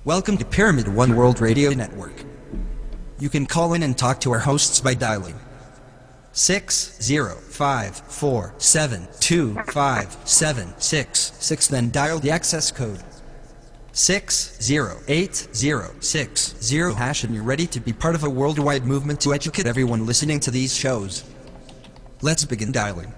Welcome to Pyramid One World Radio Network. You can call in and talk to our hosts by dialing 60547257666, then dial the access code 60860 # and you're ready to be part of a worldwide movement to educate everyone listening to these shows. Let's begin dialing.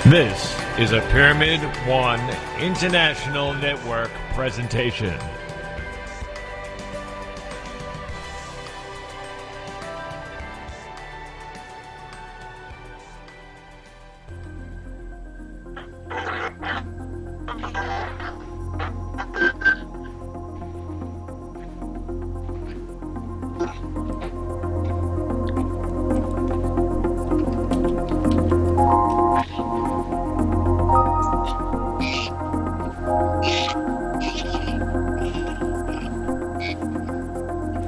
This is a Pyramid One International Network presentation.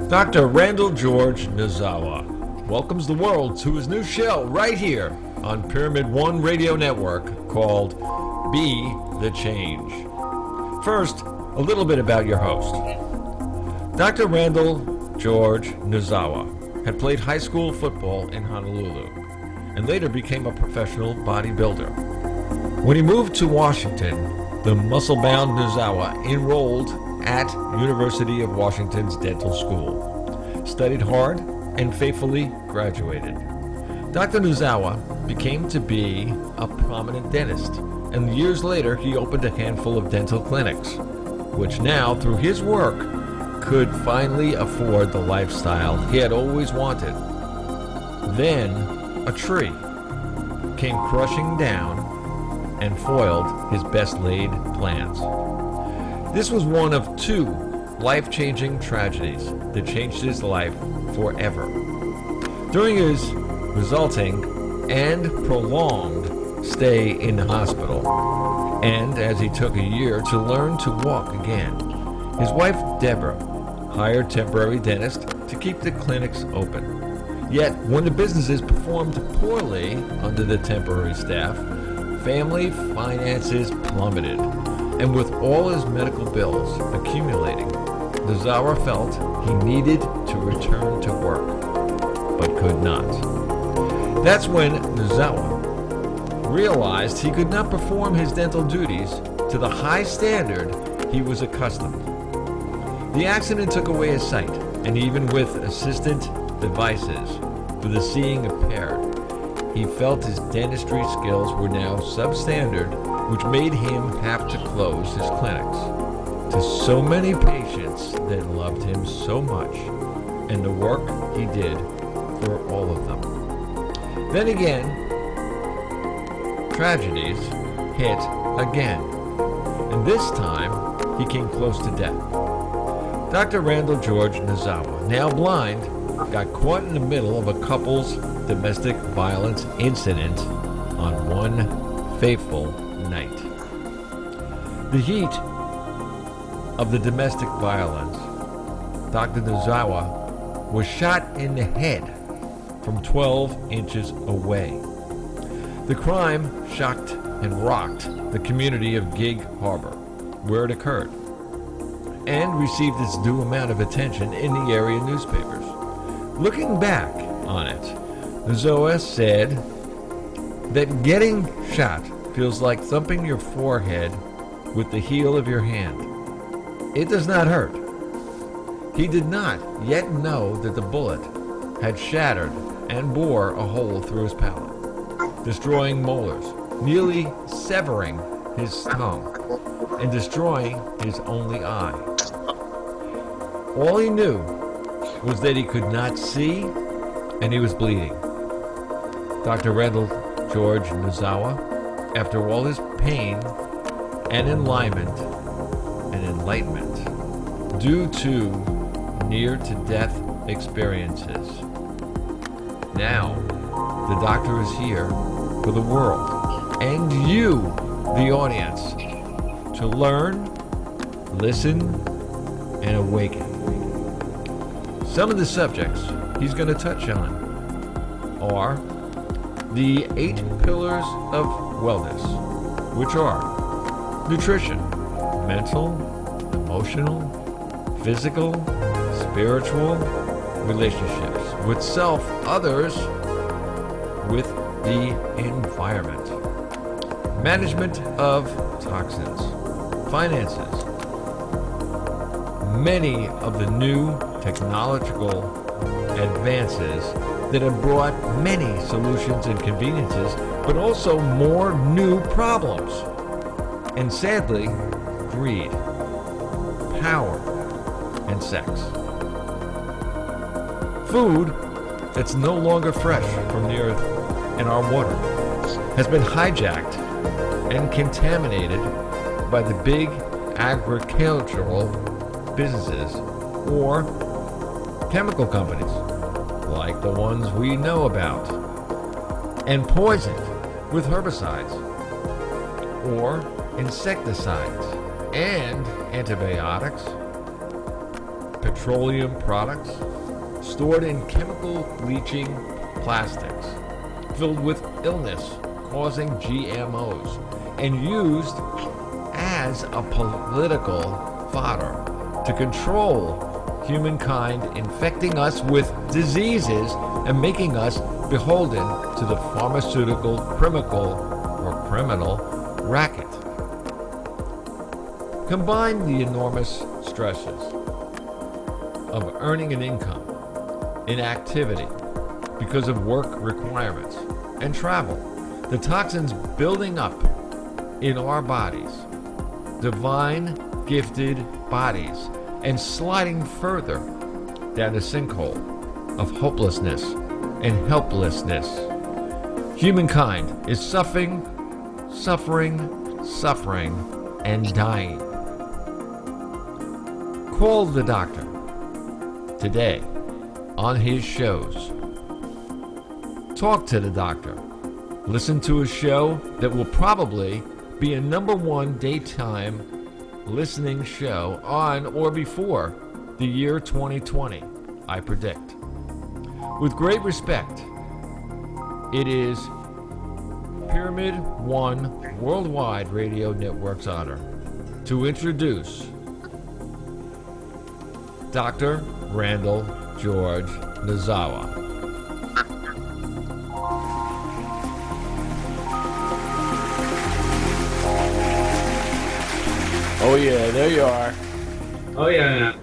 Dr. Randall George Nozawa welcomes the world to his new show right here on Pyramid One Radio Network called Be the Change. First, a little bit about your host. Dr. Randall George Nozawa had played high school football in Honolulu and later became a professional bodybuilder. When he moved to Washington, the muscle-bound Nozawa enrolled at University of Washington's dental school, studied hard, and faithfully graduated. Dr. Nozawa became to be a prominent dentist, and years later he opened a handful of dental clinics, which now, through his work, could finally afford the lifestyle he had always wanted. Then, a tree came crushing down and foiled his best-laid plans. This was one of two life-changing tragedies that changed his life forever. During his resulting and prolonged stay in the hospital, and as he took a year to learn to walk again, his wife Deborah hired temporary dentists to keep the clinics open. Yet, when the businesses performed poorly under the temporary staff, family finances plummeted. And with all his medical bills accumulating, Nozawa felt he needed to return to work, but could not. That's when Nozawa realized he could not perform his dental duties to the high standard he was accustomed. The accident took away his sight, and even with assistant devices for the seeing impaired, he felt his dentistry skills were now substandard, which made him have to close his clinics to so many patients that loved him so much and the work he did for all of them. Then again, tragedies hit again, and this time he came close to death. Dr. Randall George Nozawa, now blind, got caught in the middle of a couple's domestic violence incident on one fateful night. The heat of the domestic violence, Dr. Nozawa was shot in the head from 12 inches away. The crime shocked and rocked the community of Gig Harbor, where it occurred, and received its due amount of attention in the area newspapers. Looking back on it, Nozawa said that getting shot feels like thumping your forehead with the heel of your hand. It does not hurt. He did not yet know that the bullet had shattered and bore a hole through his palate, destroying molars, nearly severing his tongue, and destroying his only eye. All he knew was that he could not see, and he was bleeding. Dr. Randall George Nozawa, after all his pain and enlightenment due to near-to-death experiences, now the doctor is here for the world and you, the audience, to learn, listen, and awaken. Some of the subjects he's going to touch on are the 8 pillars of wellness, which are nutrition, mental, emotional, physical, spiritual, relationships with self, others, with the environment, management of toxins, finances, many of the new technological advances that have brought many solutions and conveniences, but also more new problems. And sadly, greed, power, and sex. Food that's no longer fresh from the earth and our water has been hijacked and contaminated by the big agricultural businesses or chemical companies like the ones we know about, and poisoned with herbicides or insecticides and antibiotics, petroleum products stored in chemical bleaching plastics filled with illness-causing GMOs and used as a political fodder to control humankind, infecting us with diseases and making us beholden to the pharmaceutical criminal racket. Combine the enormous stresses of earning an income, inactivity because of work requirements, and travel, the toxins building up in our bodies, divine gifted bodies, and sliding further down the sinkhole of hopelessness and helplessness. Humankind is suffering, and dying. Call the doctor today on his shows. Talk to the doctor. Listen to a show that will probably be a #1 daytime listening show on or before the year 2020, I predict. With great respect, it is Pyramid One Worldwide Radio Network's honor to introduce Dr. Randall George Nozawa. Oh yeah, there you are. Oh yeah.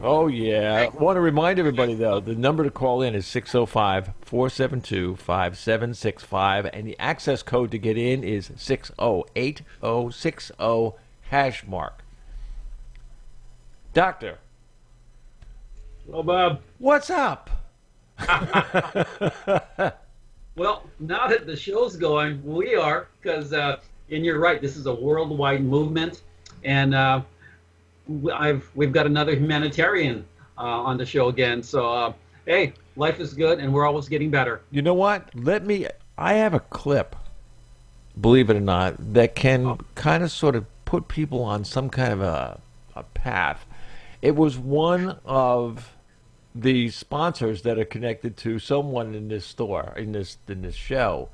Oh yeah. I want to remind everybody though, the number to call in is 605-472-5765 and the access code to get in is 608060 #. Doctor. Hello, Bob. What's up? Well, now that the show's going, we are, because, and you're right, this is a worldwide movement, and we've got another humanitarian on the show again. So, hey, life is good, and we're always getting better. You know what? I have a clip, believe it or not, that can kind of sort of put people on some kind of a path. It was one of the sponsors that are connected to someone in this store, in this show.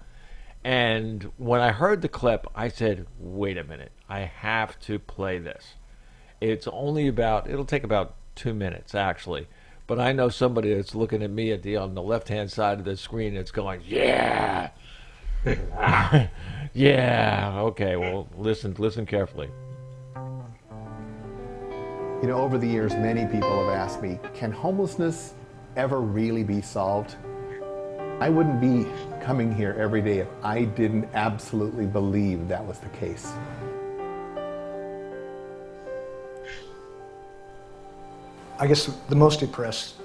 And when I heard the clip, I said, wait a minute, I have to play this. It'll take about 2 minutes, actually. But I know somebody that's looking at me on the left-hand side of the screen that's going, yeah! Yeah, okay, well, listen carefully. You know, over the years, many people have asked me, can homelessness ever really be solved? I wouldn't be coming here every day if I didn't absolutely believe that was the case. I guess the most depressed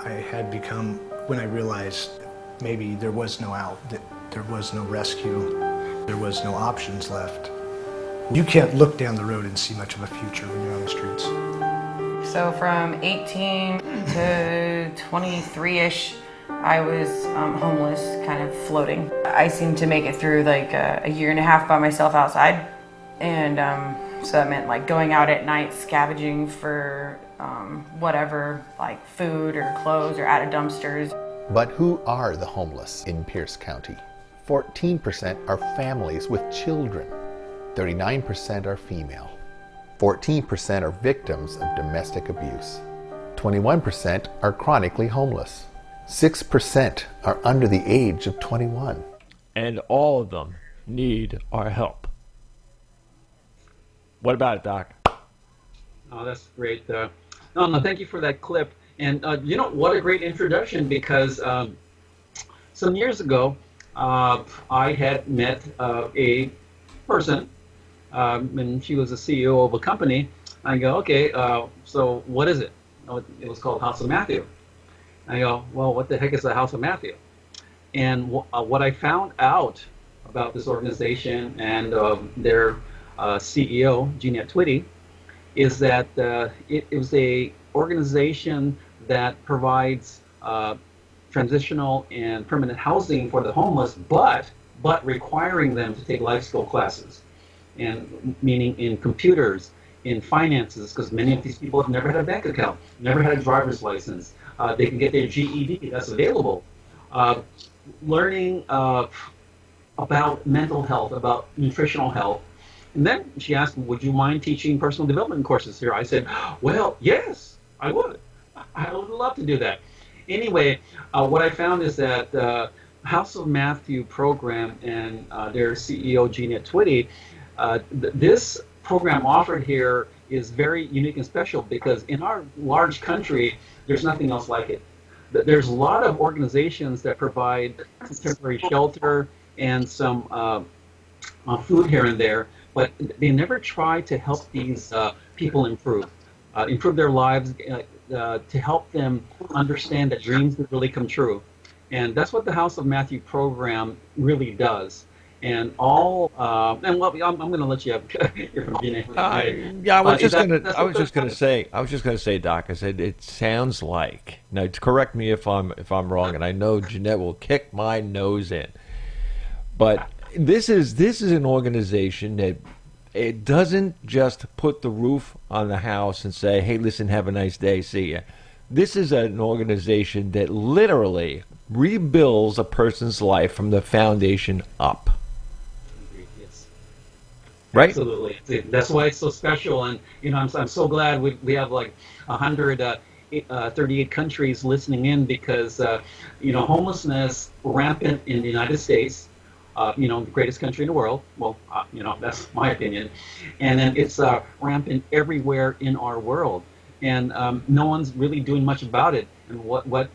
I had become when I realized maybe there was no out, that there was no rescue, there was no options left. You can't look down the road and see much of a future when you're on the streets. So from 18 to 23-ish, I was homeless, kind of floating. I seemed to make it through like a year and a half by myself outside. And so that meant like going out at night, scavenging for whatever, like food or clothes or out of dumpsters. But who are the homeless in Pierce County? 14% are families with children. 39% are female. 14% are victims of domestic abuse. 21% are chronically homeless. 6% are under the age of 21. And all of them need our help. What about it, Doc? Oh, that's great. No, thank you for that clip. And you know, what a great introduction, because some years ago, I had met a person, and she was a CEO of a company. I go, okay, so what is it? Oh, it was called House of Matthew. I go, well, what the heck is the House of Matthew? And what I found out about this organization and their CEO, Jeannette Twitty, is that it was a organization that provides transitional and permanent housing for the homeless, but requiring them to take life skill classes, and meaning in computers, in finances, because many of these people have never had a bank account, never had a driver's license. They can get their GED, that's available. Learning about mental health, about nutritional health. And then she asked me, would you mind teaching personal development courses here? I said, well, yes, I would. I would love to do that. Anyway, what I found is that House of Matthew program and their CEO, Jeannette Twitty, this program offered here is very unique and special, because in our large country, there's nothing else like it. There's a lot of organizations that provide temporary shelter and some food here and there, but they never try to help these people improve their lives, to help them understand that dreams can really come true. And that's what the House of Matthew program really does. And all, and well, I'm going to let you hear from Jeannette. Yeah, I was just going to say, Doc. I said it sounds like. Now, correct me if I'm wrong, and I know Jeannette will kick my nose in. But this is an organization that it doesn't just put the roof on the house and say, "Hey, listen, have a nice day, see ya." This is an organization that literally rebuilds a person's life from the foundation up. Right? Absolutely. That's why it's so special. And, you know, I'm so glad we have like 138 countries listening in, because, you know, homelessness rampant in the United States, you know, the greatest country in the world. Well, you know, that's my opinion. And then it's rampant everywhere in our world. And no one's really doing much about it. And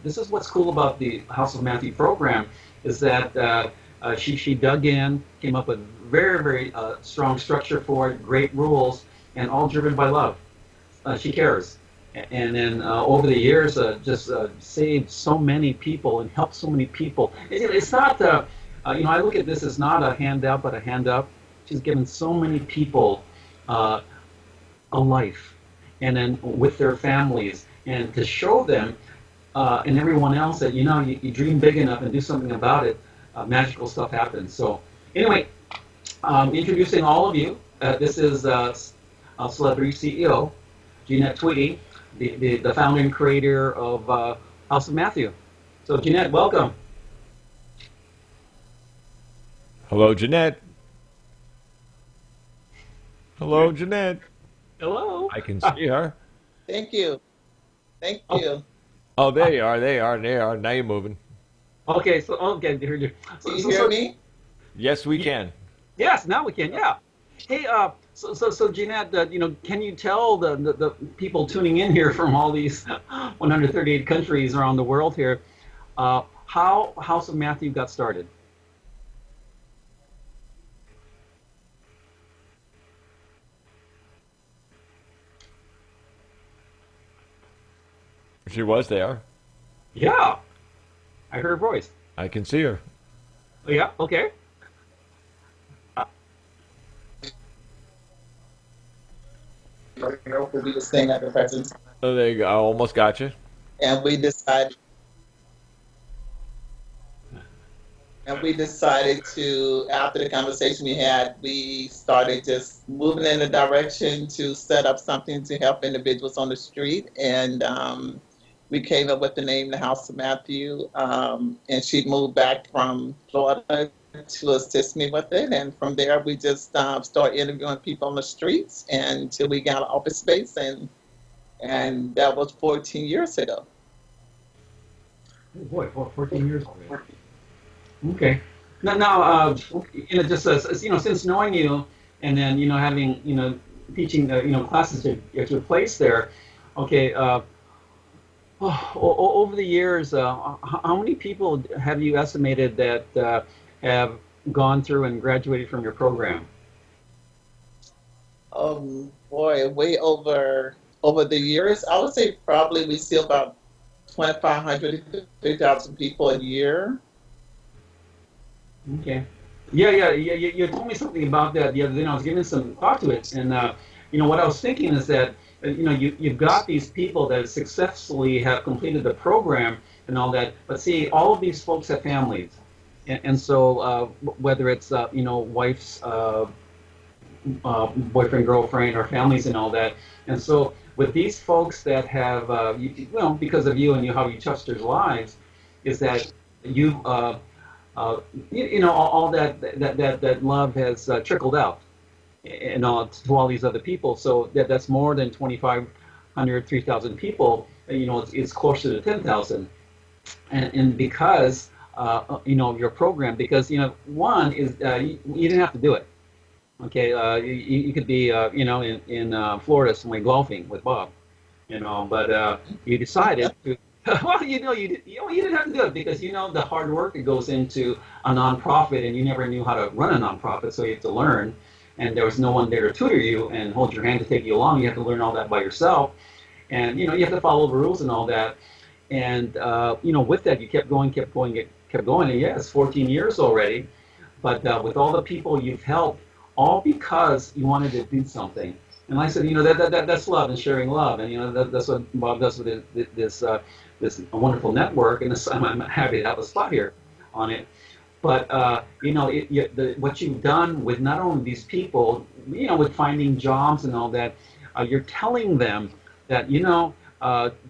this is what's cool about the House of Matthew program, is that she dug in, came up with very, very strong structure for it, great rules, and all driven by love. She cares. And then over the years, just saved so many people and helped so many people. It's not, you know, I look at this as not a handout, but a hand up. She's given so many people a life, and then with their families, and to show them and everyone else that, you know, you dream big enough and do something about it, magical stuff happens. So anyway, introducing all of you, this is Celebrity CEO, Jeannette Twitty, the founder and creator of House of Matthew. So Jeannette, welcome. Hello, Jeannette. Hello, Jeannette. Hello. I can see her. Thank you. Thank you. Oh, there you are. They are. Now you're moving. Okay, so okay, heard you. Can you hear me? Yes, we can. Yes, now we can. Yeah. Hey, so Jeannette, you know, can you tell the people tuning in here from all these 138 countries around the world here, how House of Matthew got started? She was there. Yeah, I heard her voice. I can see her. Oh, yeah. Okay. We'll be staying at the present. Oh, there you go. I almost got you. And we decided And we decided to, after the conversation we had, we started just moving in a direction to set up something to help individuals on the street. And we came up with the name, the House of Matthew. And she moved back from Florida to assist me with it. And from there, we just started interviewing people on the streets until we got an office space. And that was 14 years ago. Oh boy, 14 years already. Okay. Now, just as since knowing you, and then having teaching classes at your place there. Okay. Over the years, how many people have you estimated that have gone through and graduated from your program? Boy, way over the years, I would say probably we see about 2,500 to 3,000 people a year. Okay. Yeah. You told me something about that the other day. I was giving some thought to it, and what I was thinking is that you've got these people that successfully have completed the program and all that, but see, all of these folks have families, and so whether it's wife's boyfriend, girlfriend, or families and all that, and so with these folks that have because of you and how you touched their lives, is that you all that love has trickled out and to all these other people. So that's more than 2,500, 3,000 people. It's closer to 10,000, and because of your program, because one is you didn't have to do it. Okay, you could be in Florida somewhere golfing with Bob, but you decided to. Well, you didn't have to do it because the hard work that goes into a nonprofit, and you never knew how to run a nonprofit, so you have to learn. And there was no one there to tutor you and hold your hand to take you along. You have to learn all that by yourself, and you have to follow the rules and all that. And with that, you kept going, and yes, 14 years already. But with all the people you've helped, all because you wanted to do something. And I said, that's love and sharing love, and that's what Bob does with this wonderful network, and I'm happy to have a spot here on it. But what you've done with not only these people, with finding jobs and all that, you're telling them that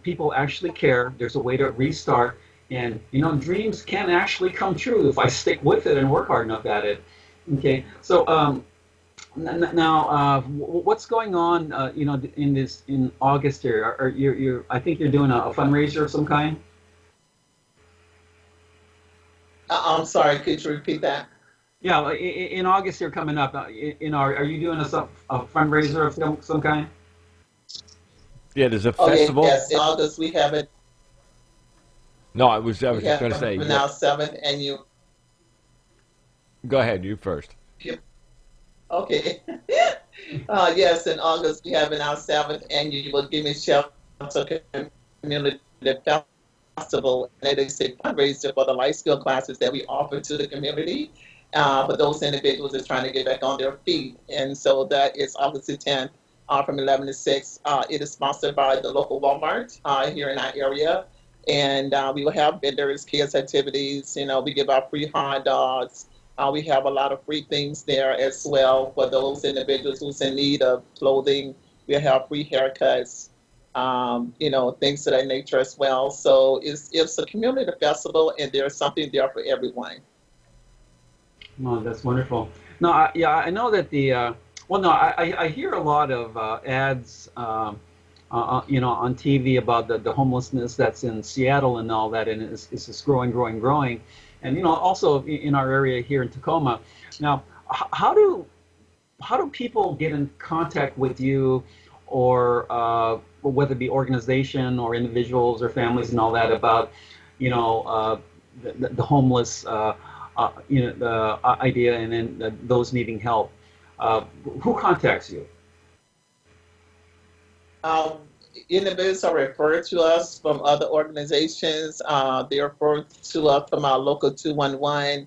people actually care. There's a way to restart, and dreams can actually come true if I stick with it and work hard enough at it. Okay, so now what's going on? In August here? I think you're doing a fundraiser of some kind. I'm sorry, could you repeat that? Yeah, in August here coming up. Are you doing a fundraiser of some kind? Yeah, there's a festival. Yes, in August we have it. No, I was just going to say. Now 7th annual. Go ahead, you first. Okay. Yes, in August we have our 7th annual Give Me Shelter Community Festival, and it is a fundraiser for the life skill classes that we offer to the community for those individuals that are trying to get back on their feet. And so that is August the 10th from 11 to 6. It is sponsored by the local Walmart here in our area. And we will have vendors, kids activities, we give out free hot dogs. We have a lot of free things there as well for those individuals who's in need of clothing. We have free haircuts, things of that nature as well. So it's a community festival, and there's something there for everyone. Oh, that's wonderful. No, I know that I hear a lot of ads, on TV about the homelessness that's in Seattle and all that, and it's just growing. And also in our area here in Tacoma. Now, how do people get in contact with you, or whether it be organization or individuals or families and all that, about the homeless the idea, and then those needing help? Who contacts you? Individuals are referred to us from other organizations. They refer to us from our local 211.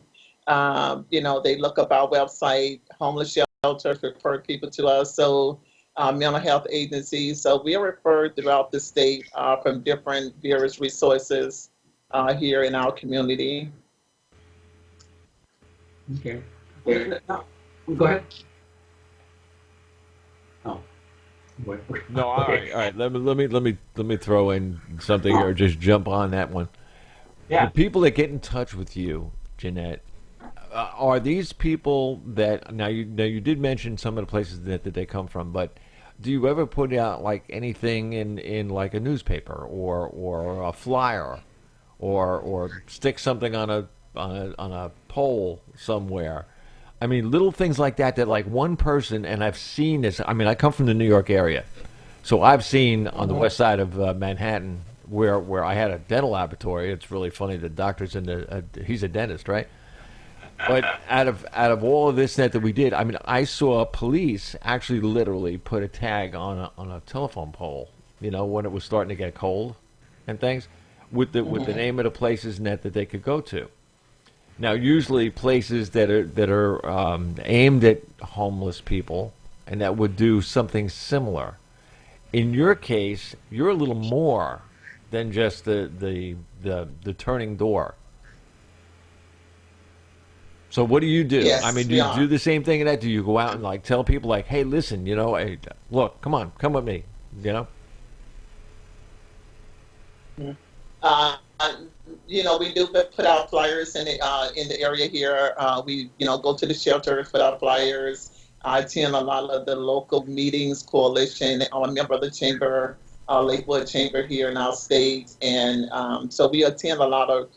They look up our website, homeless shelters refer people to us. So mental health agencies. So we are referred throughout the state from various resources here in our community. Okay. No, go ahead. Oh. No, all Okay. right, all right. Let me throw in something here. Just jump on that one. The Yeah. people that get in touch with you, Jeanette, are these people that now you did mention some of the places that they come from, but do you ever put out like anything in like a newspaper or a flyer or stick something on a pole somewhere? I mean, little things like that like one person, and I've seen this. I mean, I come from the New York area, so I've seen on the west side of Manhattan where I had a dental laboratory. It's really funny. The doctor's in he's a dentist, right? But out of all of this that we did, I mean, I saw police actually literally put a tag on a telephone pole. You know, when it was starting to get cold and things, with the name of the places that they could go to. Now, usually places that are aimed at homeless people and that would do something similar. In your case, you're a little more than just the turning door. So what do you do? Yes, I mean, do we you are. do the same thing in that? Do you go out and like tell people like, hey, listen, you know, hey, look, come on, come with me, you know? Uh, we do put out flyers in the area here. We, go to the shelter, put out flyers. I attend a lot of the local meetings, coalition. I'm a member of the chamber, Lakewood Chamber here in our state, and so we attend a lot of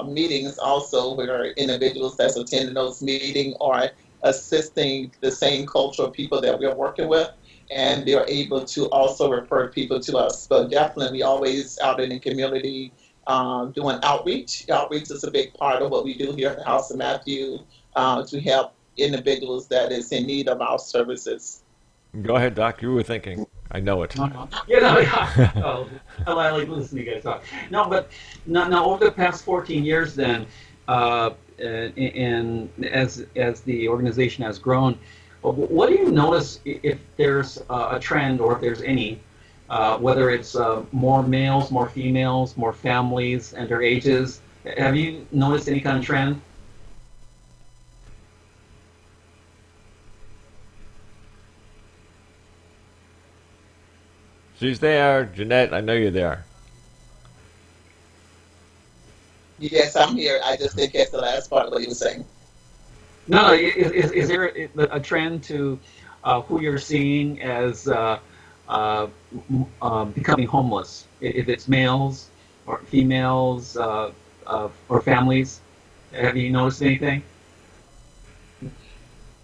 meetings also where individuals that's attending those meetings are assisting the same cultural people that we're working with, and they're able to also refer people to us. But definitely, we always out in the community doing outreach. Outreach is a big part of what we do here at the House of Matthew to help individuals that is in need of our services. Go ahead, Doc. You were thinking. I know it. Yeah. I like listening to you guys talk. No, but now over the past 14 years, then, and as the organization has grown, what do you notice if there's a trend or if there's any, whether it's more males, more females, more families and their ages? Have you noticed any kind of trend? She's there, Jeanette. I know you're there. Yes, I'm here. I just didn't catch the last part of what you were saying. No, is there a trend to who you're seeing as becoming homeless? If it's males or females or families, have you noticed anything?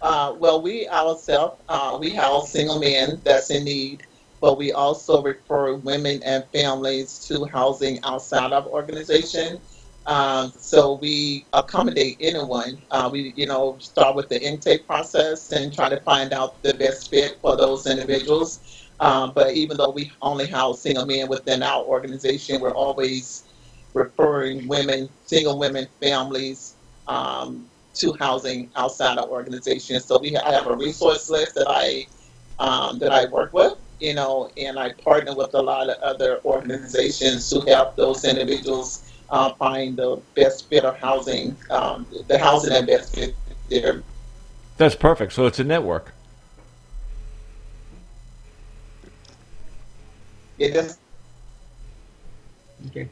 Well, we ourselves, we house single men that's in need, but we also refer women and families to housing outside of organization. So we accommodate anyone. We, start with the intake process and try to find out the best fit for those individuals. But even though we only house single men within our organization, we're always referring women, single women, families to housing outside our organization. So I have a resource list that I work with, and I partner with a lot of other organizations to help those individuals find the best fit of housing, the housing that best fit their. That's perfect. So it's a network. It is. Okay.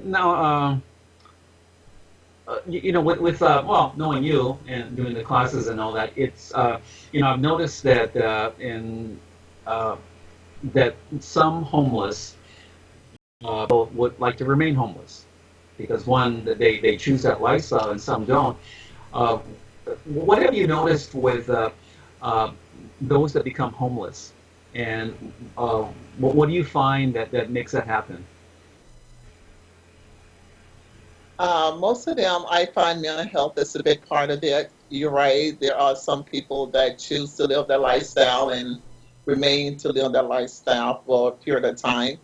Now, with well, knowing you and doing the classes and all that, it's I've noticed that that some homeless would like to remain homeless because one, they choose that lifestyle and some don't. What have you noticed with those that become homeless, and what do you find that makes that happen? Most of them, I find mental health is a big part of it. You're right. There are some people that choose to live their lifestyle and remain to live their lifestyle for a period of time.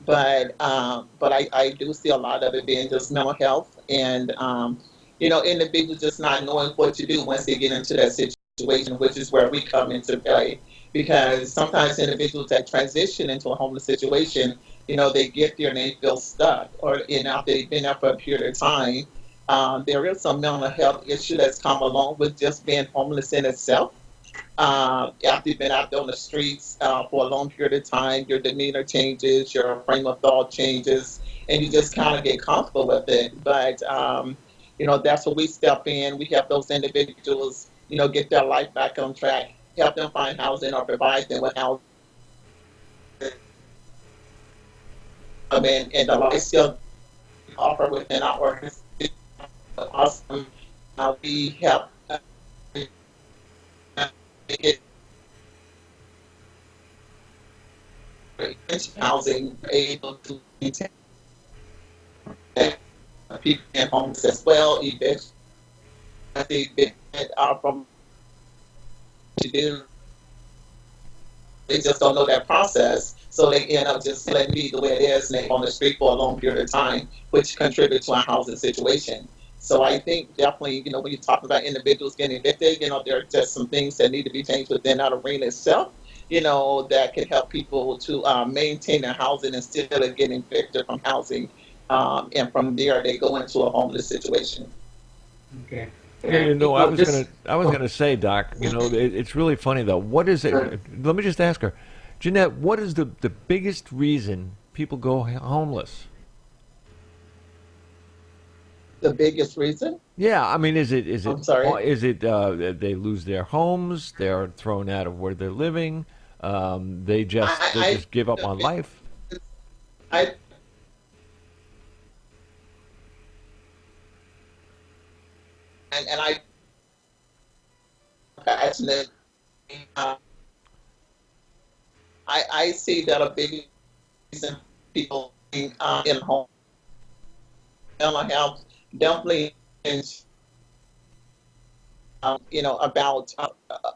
But I do see a lot of it being just mental health and, individuals just not knowing what to do once they get into that situation, which is where we come into play. Because sometimes individuals that transition into a homeless situation, they get there and they feel stuck, or after they've been there for a period of time, there is some mental health issue that's come along with just being homeless in itself. After you've been out there on the streets for a long period of time, your demeanor changes, your frame of thought changes, and you just kind of get comfortable with it. But, that's where we step in. We help those individuals, get their life back on track, help them find housing or provide them with housing. And the lifestyle offer within our organization. Awesome. We help get housing able to maintain people in homes as well. I think that from to do, they just don't know that process, so they end up just letting be the way it is, and they're on the street for a long period of time, which contributes to our housing situation. So I think definitely, when you talk about individuals getting evicted, there are just some things that need to be changed within that arena itself, that can help people to maintain their housing instead of getting evicted from housing. And from there, they go into a homeless situation. Okay. Yeah, I was gonna say, Doc. It's really funny though. What is it? Let me just ask her, Jeanette. What is the biggest reason people go homeless? The biggest reason? Yeah, I mean, is it? I'm sorry? Is it they lose their homes? They're thrown out of where they're living. They just give up on life. And I passionate. I see that a big reason people in home mental health definitely is, about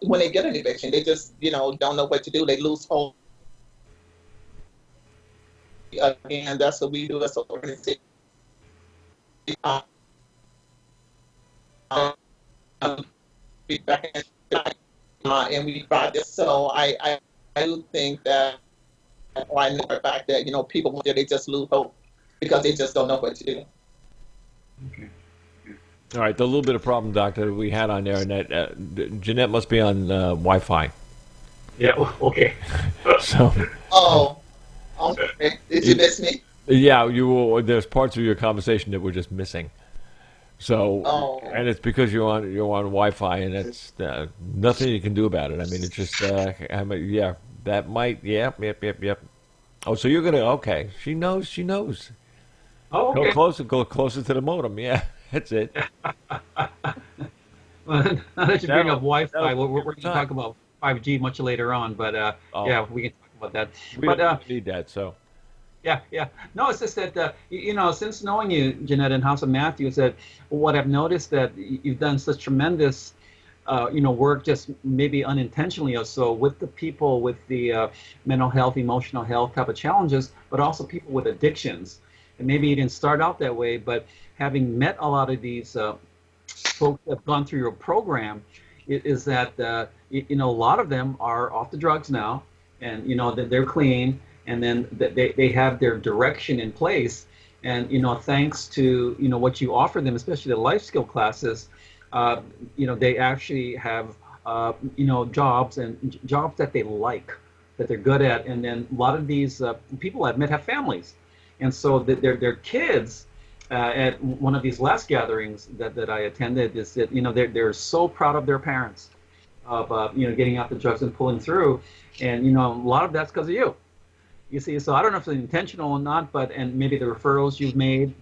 when they get an eviction, they just don't know what to do. They lose hope. Again, that's what we do as an organization. And we brought this. So I do think that, I know the fact that people they just lose hope because they just don't know what to do. Okay. All right, the little bit of problem, Doctor, that we had on there, and Jeanette must be on Wi-Fi. Yeah. Okay. So. Oh. Okay. Did you miss me? Yeah, you will. There's parts of your conversation that were just missing. So, and it's because you're on Wi-Fi, and that's nothing you can do about it. I mean, it's just yeah, that might yep. Oh, so you're gonna She knows. Oh, okay. Go closer to the modem. Yeah, that's it. Well, now that you bring up Wi-Fi, we're going to talk about 5G much later on, but yeah, we can talk about that. We don't need that, so. Yeah. No, it's just that, since knowing you, Jeanette, and House of Matthews, that what I've noticed that you've done such tremendous, work just maybe unintentionally or so with the people with the mental health, emotional health type of challenges, but also people with addictions. And maybe you didn't start out that way, but having met a lot of these folks that have gone through your program, is that, a lot of them are off the drugs now, and, that they're clean. And then they have their direction in place, and thanks to what you offer them, especially the life skill classes, they actually have jobs and jobs that they like, that they're good at, and then a lot of these people I've met have families, and so their kids at one of these last gatherings that I attended is that they're so proud of their parents of getting out the drugs and pulling through, and a lot of that's because of you. You see, so I don't know if it's intentional or not, and maybe the referrals you've made,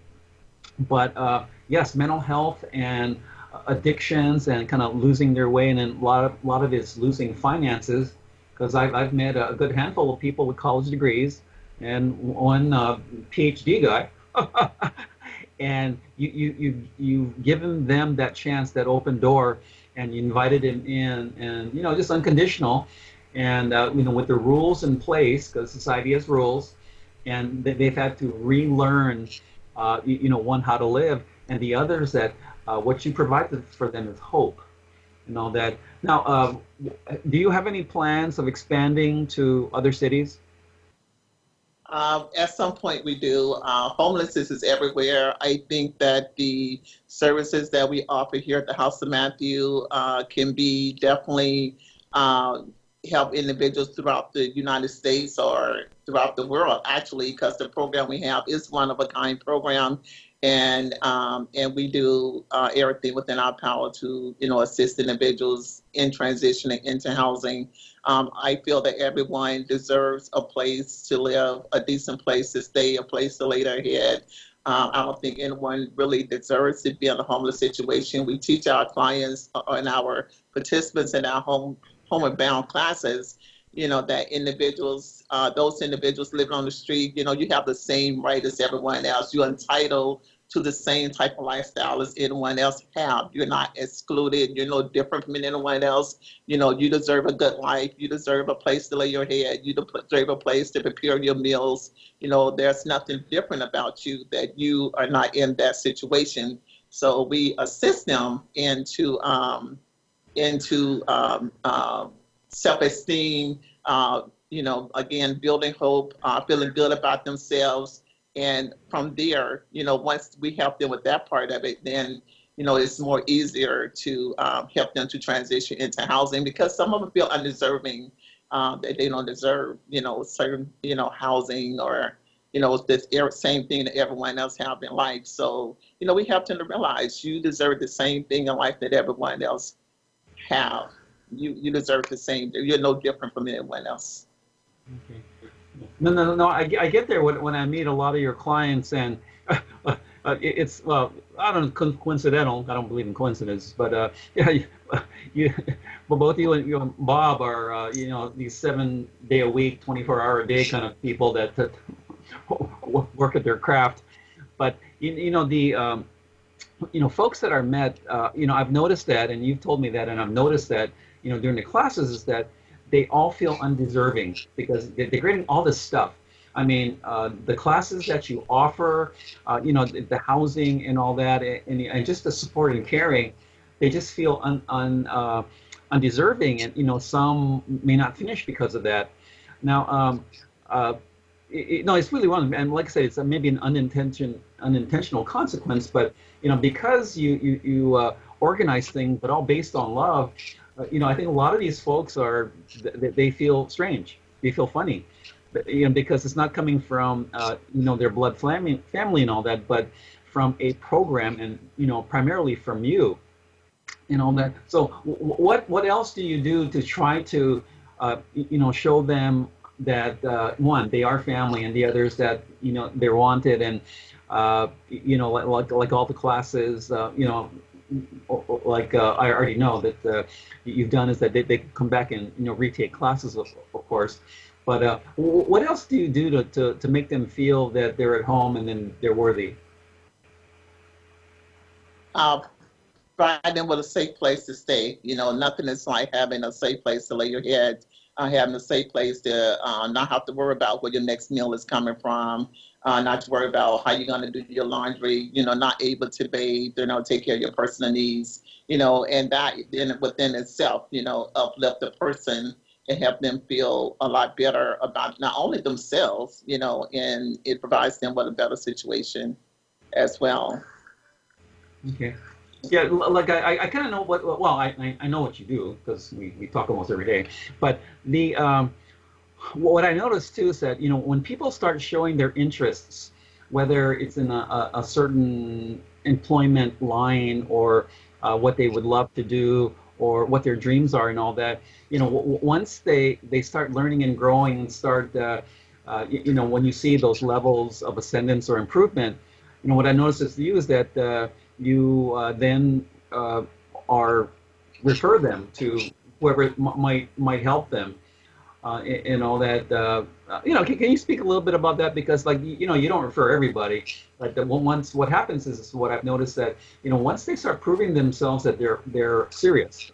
but yes, mental health and addictions and kind of losing their way, and then a lot of it's losing finances, because I've met a good handful of people with college degrees and one PhD guy, and you've given them that chance, that open door, and you invited him in, and just unconditional. And with the rules in place, because society has rules, and they've had to relearn, one, how to live, and the others that what you provide for them is hope. That now, do you have any plans of expanding to other cities? At some point we do. Homelessness is everywhere. I think that the services that we offer here at the House of Matthew can be definitely help individuals throughout the United States or throughout the world, actually, because the program we have is one of a kind program. And we do everything within our power to, assist individuals in transitioning into housing. I feel that everyone deserves a place to live, a decent place to stay, a place to lay their head. I don't think anyone really deserves to be in a homeless situation. We teach our clients and our participants in our homeward bound classes, that individuals, those individuals living on the street, you have the same right as everyone else. You're entitled to the same type of lifestyle as anyone else have. You're not excluded. You're no different from anyone else. You deserve a good life. You deserve a place to lay your head. You deserve a place to prepare your meals. There's nothing different about you that you are not in that situation. So we assist them into self-esteem, again, building hope, feeling good about themselves. And from there, once we help them with that part of it, then, it's more easier to help them to transition into housing, because some of them feel undeserving, that they don't deserve, certain, housing or, this same thing that everyone else have in life. So, we help them to realize you deserve the same thing in life that everyone else have. You deserve the same. You're no different from anyone else. Okay. No. I get there when I meet a lot of your clients, and it's I don't know, coincidental. I don't believe in coincidence, but both you and Bob are these 7-day a week, 24-hour a day kind of people that work at their craft. But the folks that are met, I've noticed that, and you've told me that, and I've noticed that during the classes, is that they all feel undeserving because they're getting all this stuff. I mean, the classes that you offer, the housing and all that, and just the support and caring, they just feel undeserving, and some may not finish because of that. Now, it's really wrong, and like I said, it's maybe an unintentional consequence, but because you organize things, but all based on love. I think a lot of these folks they feel strange, they feel funny, because it's not coming from their blood family and all that, but from a program, and primarily from you and all that. So what else do you do to try to show them that one, they are family, and the others that they're wanted, and like all the classes, like I already know that you've done is that they come back and retake classes, of course. But what else do you do to make them feel that they're at home and then they're worthy? Provide them with a safe place to stay. Nothing is like having a safe place to lay your head, having a safe place to not have to worry about where your next meal is coming from. Not to worry about how you're going to do your laundry, not able to bathe, take care of your personal needs, and that within itself, uplift the person and help them feel a lot better about not only themselves, and it provides them with a better situation as well. Okay. Yeah, like I kind of know I know what you do, because we talk almost every day, but what I noticed too is that when people start showing their interests, whether it's in a certain employment line, or what they would love to do, or what their dreams are and all that, once they start learning and growing and start when you see those levels of ascendance or improvement, what I noticed is you is that you then refer them to whoever might help them. And all that, can you speak a little bit about that? Because you don't refer everybody. Like once what happens is what I've noticed, that once they start proving themselves that they're serious,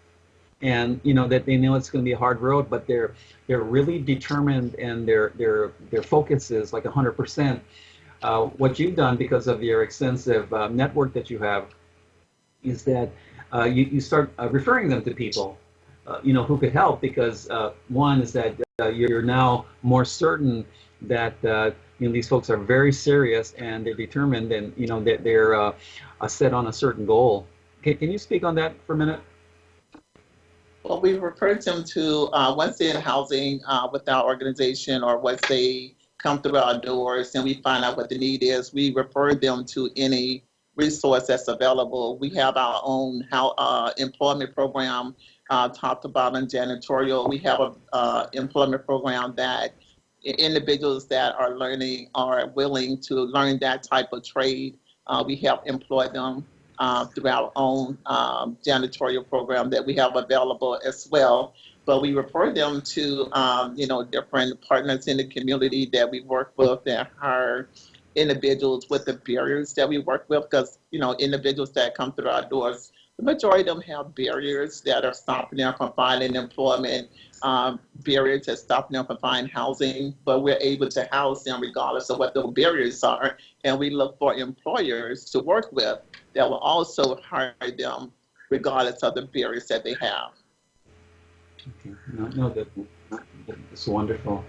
and that they know it's going to be a hard road, but they're really determined, and their focus is like 100%. What you've done, because of your extensive network that you have, is that you start referring them to people. Who could help, because one is that you're now more certain that these folks are very serious and they're determined, and that they're set on a certain goal. Can you speak on that for a minute? Well, we refer them to once they're in housing with our organization, or once they come through our doors and we find out what the need is, we refer them to any resource that's available. We have our own employment program, top to bottom janitorial. We have a employment program that individuals that are learning are willing to learn that type of trade. We help employ them through our own janitorial program that we have available as well. But we refer them to, different partners in the community that we work with that are individuals with the barriers that we work with, because, individuals that come through our doors, the majority of them have barriers that are stopping them from finding employment, barriers that stop them from finding housing, but we're able to house them regardless of what those barriers are. And we look for employers to work with that will also hire them regardless of the barriers that they have. Okay. No, that's wonderful.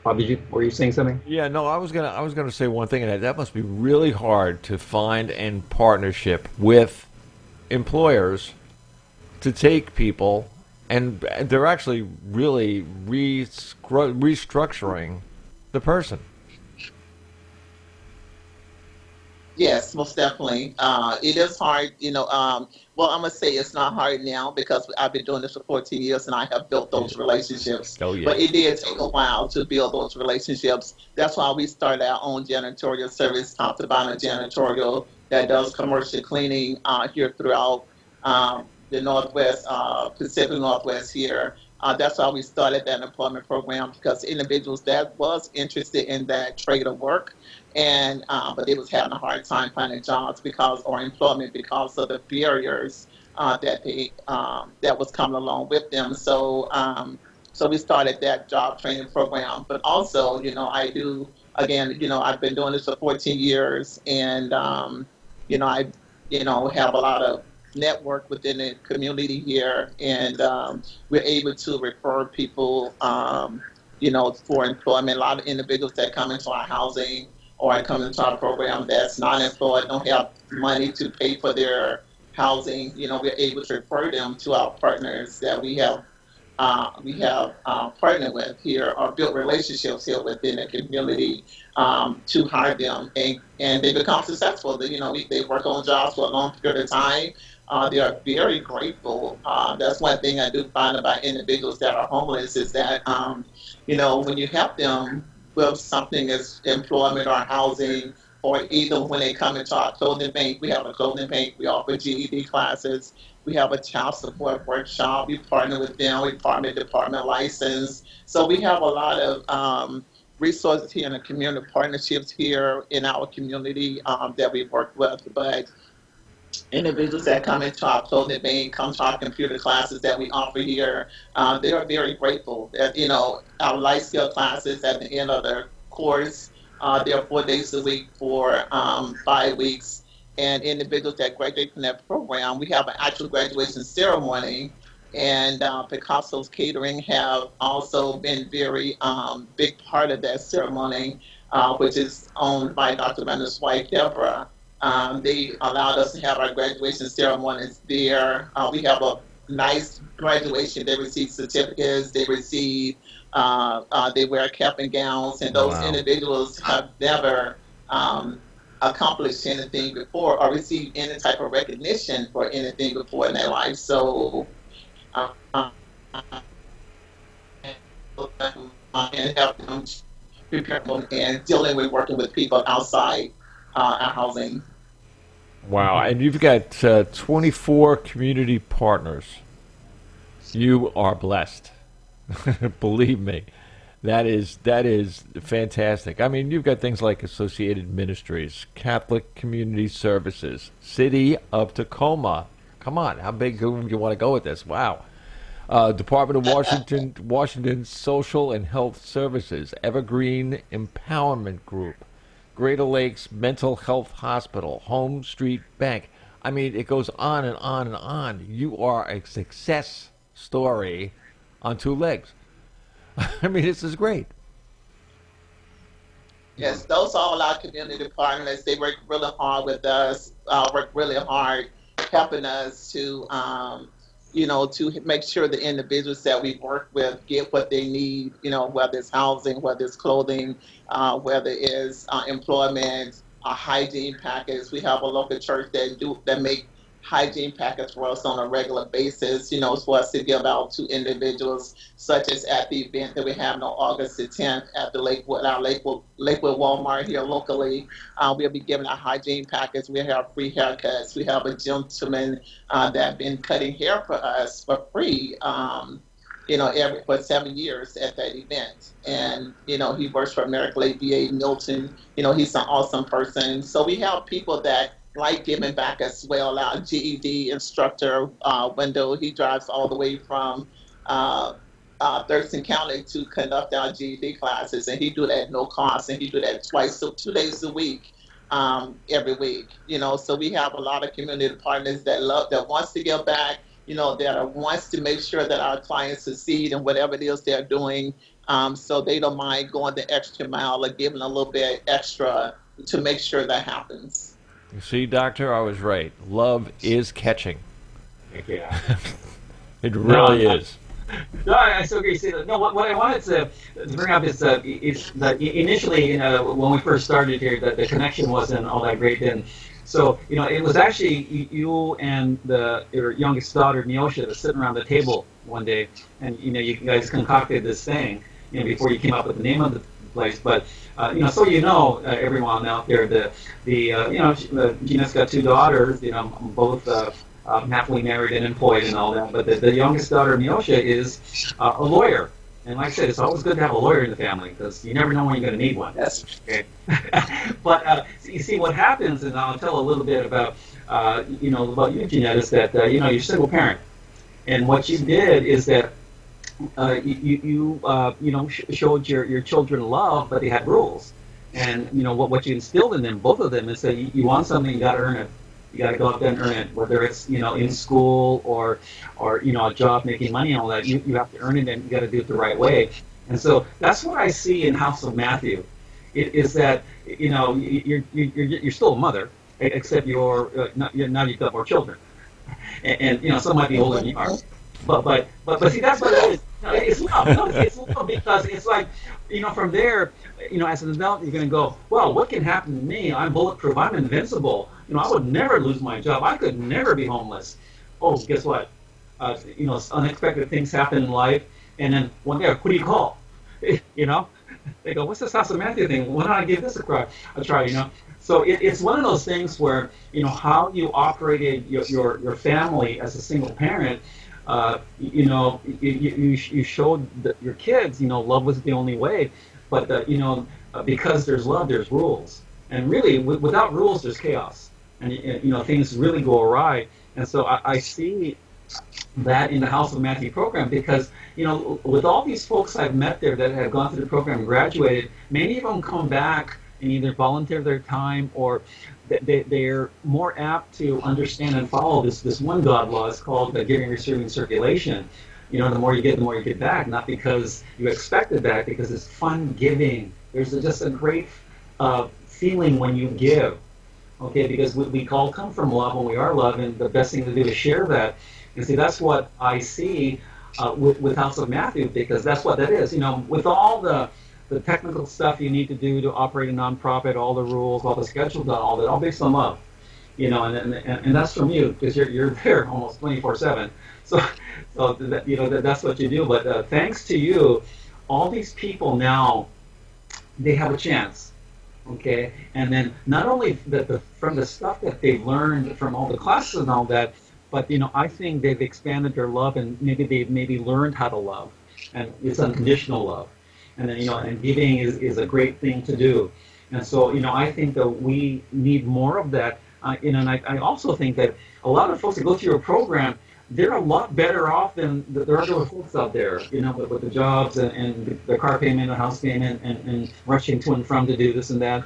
Bob, were you saying something? Yeah, no, I was gonna say one thing, and that must be really hard to find in partnership with employers to take people, and they're actually really restructuring the person. Yes, most definitely. It is hard, well, I'm going to say it's not hard now because I've been doing this for 14 years and I have built those relationships. Oh, yeah. But it did take a while to build those relationships. That's why we started our own janitorial service, top to bottom janitorial, that does commercial cleaning here throughout the Northwest, Pacific Northwest here. That's why we started that employment program, because individuals that was interested in that trade of work, and but they was having a hard time finding jobs or employment because of the barriers that was coming along with them. So we started that job training program. But also, I've been doing this for 14 years, and I have a lot of network within the community here, and we're able to refer people, for employment. A lot of individuals that come into our housing or come into our program that's not employed, don't have money to pay for their housing, we're able to refer them to our partners that we have partnered with here, or built relationships here within the community, to hire them, and they become successful. They work on jobs for a long period of time. They are very grateful. That's one thing I do find about individuals that are homeless is that, when you help them with something as employment or housing, or either when they come into our clothing bank, we have a clothing bank, we offer GED classes, we have a child support workshop, we partner with them, we partner department license. So we have a lot of resources here in the community, partnerships here in our community that we work with. But individuals that come into our clothing bank, come to our computer classes that we offer here, they are very grateful that, our life skill classes at the end of their course, they are 4 days a week for 5 weeks. And individuals that graduate from that program, we have an actual graduation ceremony. And Picasso's Catering have also been very big part of that ceremony, which is owned by Dr. Randall's wife, Deborah. They allowed us to have our graduation ceremonies there. We have a nice graduation. They receive certificates. They receive, they wear cap and gowns. And those individuals have never accomplished anything before or received any type of recognition for anything before in their life. So, and help them prepare them and dealing with working with people outside our housing. Wow, and you've got 24 community partners. You are blessed. Believe me. That is fantastic. I mean, you've got things like Associated Ministries, Catholic Community Services, City of Tacoma. Come on, how big do you want to go with this? Wow. Department of Washington Social and Health Services, Evergreen Empowerment Group, Greater Lakes Mental Health Hospital, Home Street Bank. I mean, it goes on and on and on. You are a success story on two legs. I mean, this is great. Yes, those are all our community partners. They work really hard with us, work really hard helping us to, to make sure the individuals that we work with get what they need, whether it's housing, whether it's clothing, whether it's employment, a hygiene package. We have a local church that make hygiene packets for us on a regular basis, for us to give out to individuals, such as at the event that we have on August the 10th at the Lakewood Walmart here locally. We'll be giving out hygiene packets. We have free haircuts. We have a gentleman that been cutting hair for us for free, for 7 years at that event. And, he works for American ABA Milton. He's an awesome person. So we have people that like giving back as well. Our GED instructor, Wendell, he drives all the way from Thurston County to conduct our GED classes, and he do that at no cost, and he do that 2 days a week, every week. So we have a lot of community partners that wants to give back, that wants to make sure that our clients succeed in whatever it is they're doing. So they don't mind going the extra mile or giving a little bit extra to make sure that happens. You see, Doctor, I was right. Love is catching. Yeah. It really is. No, I so agree. No, what I wanted to bring up is that initially, when we first started here, that the connection wasn't all that great then. So, it was actually you and your youngest daughter, Neosha, that sitting around the table one day, and, you guys concocted this thing, before you came up with the name of the place. But, so everyone out there, Jeanette's got 2 daughters, both happily married and employed and all that. But the youngest daughter, Neosha, is a lawyer. And like I said, it's always good to have a lawyer in the family because you never know when you're going to need one. Yes. Okay. But you see what happens, and I'll tell a little bit about, about you, Jeanette, is that, you're a single parent. And what you did is that you showed your children love, but they had rules. And, what you instilled in them, both of them, is that you want something, you got to earn it. You got to go out there and earn it, whether it's, in school or a job making money and all that. You have to earn it, and you got to do it the right way. And so that's what I see in House of Matthew. It is that, you're still a mother, except now you've got more children. And some might be older than you are. But see, that's what it is. It's love. No, it's love, because it's like, from there, as an adult, you're going to go, well, what can happen to me? I'm bulletproof. I'm invincible. I would never lose my job. I could never be homeless. Oh, guess what? Unexpected things happen in life, and then one day, who do you call? They go, what's this House of Matthew thing? Why don't I give this a try? So it's one of those things where, how you operated your family as a single parent. You showed your kids, love was the only way, but because there's love, there's rules, and really, without rules, there's chaos, and things really go awry. And so I see that in the House of Matthew program, because with all these folks I've met there that have gone through the program and graduated, many of them come back and either volunteer their time, or they're more apt to understand and follow this one God law. It's called giving, receiving, circulation. The more you get, the more you get back, not because you expect it back, because it's fun giving. There's just a great feeling when you give, okay? Because we all come from love when we are loved, and the best thing to do is share that. And see, that's what I see with House of Matthew, because that's what that is. With all the technical stuff you need to do to operate a nonprofit, all the rules, all the schedules, all that, all based on love. And that's from you, because you're there almost 24/7. So that's what you do. But thanks to you, all these people now, they have a chance. Okay, and then not only from the stuff that they've learned from all the classes and all that, but I think they've expanded their love, and they've learned how to love, and it's unconditional love. And then and giving is a great thing to do. And so I think that we need more of that. And I also think that a lot of folks that go through your program, they're a lot better off than the regular folks out there, with the jobs and the car payment, the house payment, and rushing to and from to do this and that.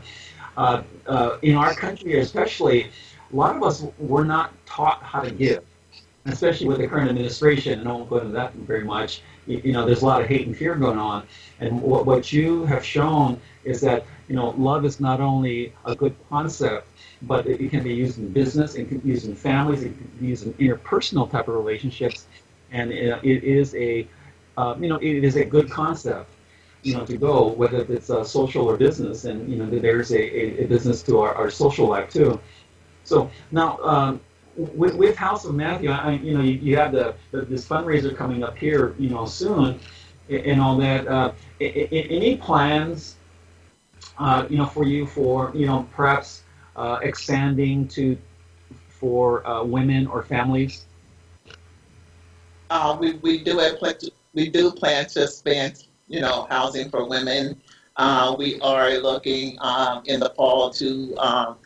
In our country especially, a lot of us were not taught how to give. especially with the current administration, and I won't go into that very much, there's a lot of hate and fear going on. And what you have shown is that, love is not only a good concept, but it can be used in business, it can be used in families, it can be used in interpersonal type of relationships, and it is a good concept, to go, whether it's social or business, and there's a business to our social life too. So now, with House of Matthew, you have this fundraiser coming up here, soon, and all that. Any plans, for you for perhaps expanding for women or families? We do plan to expand, housing for women. We are looking in the fall to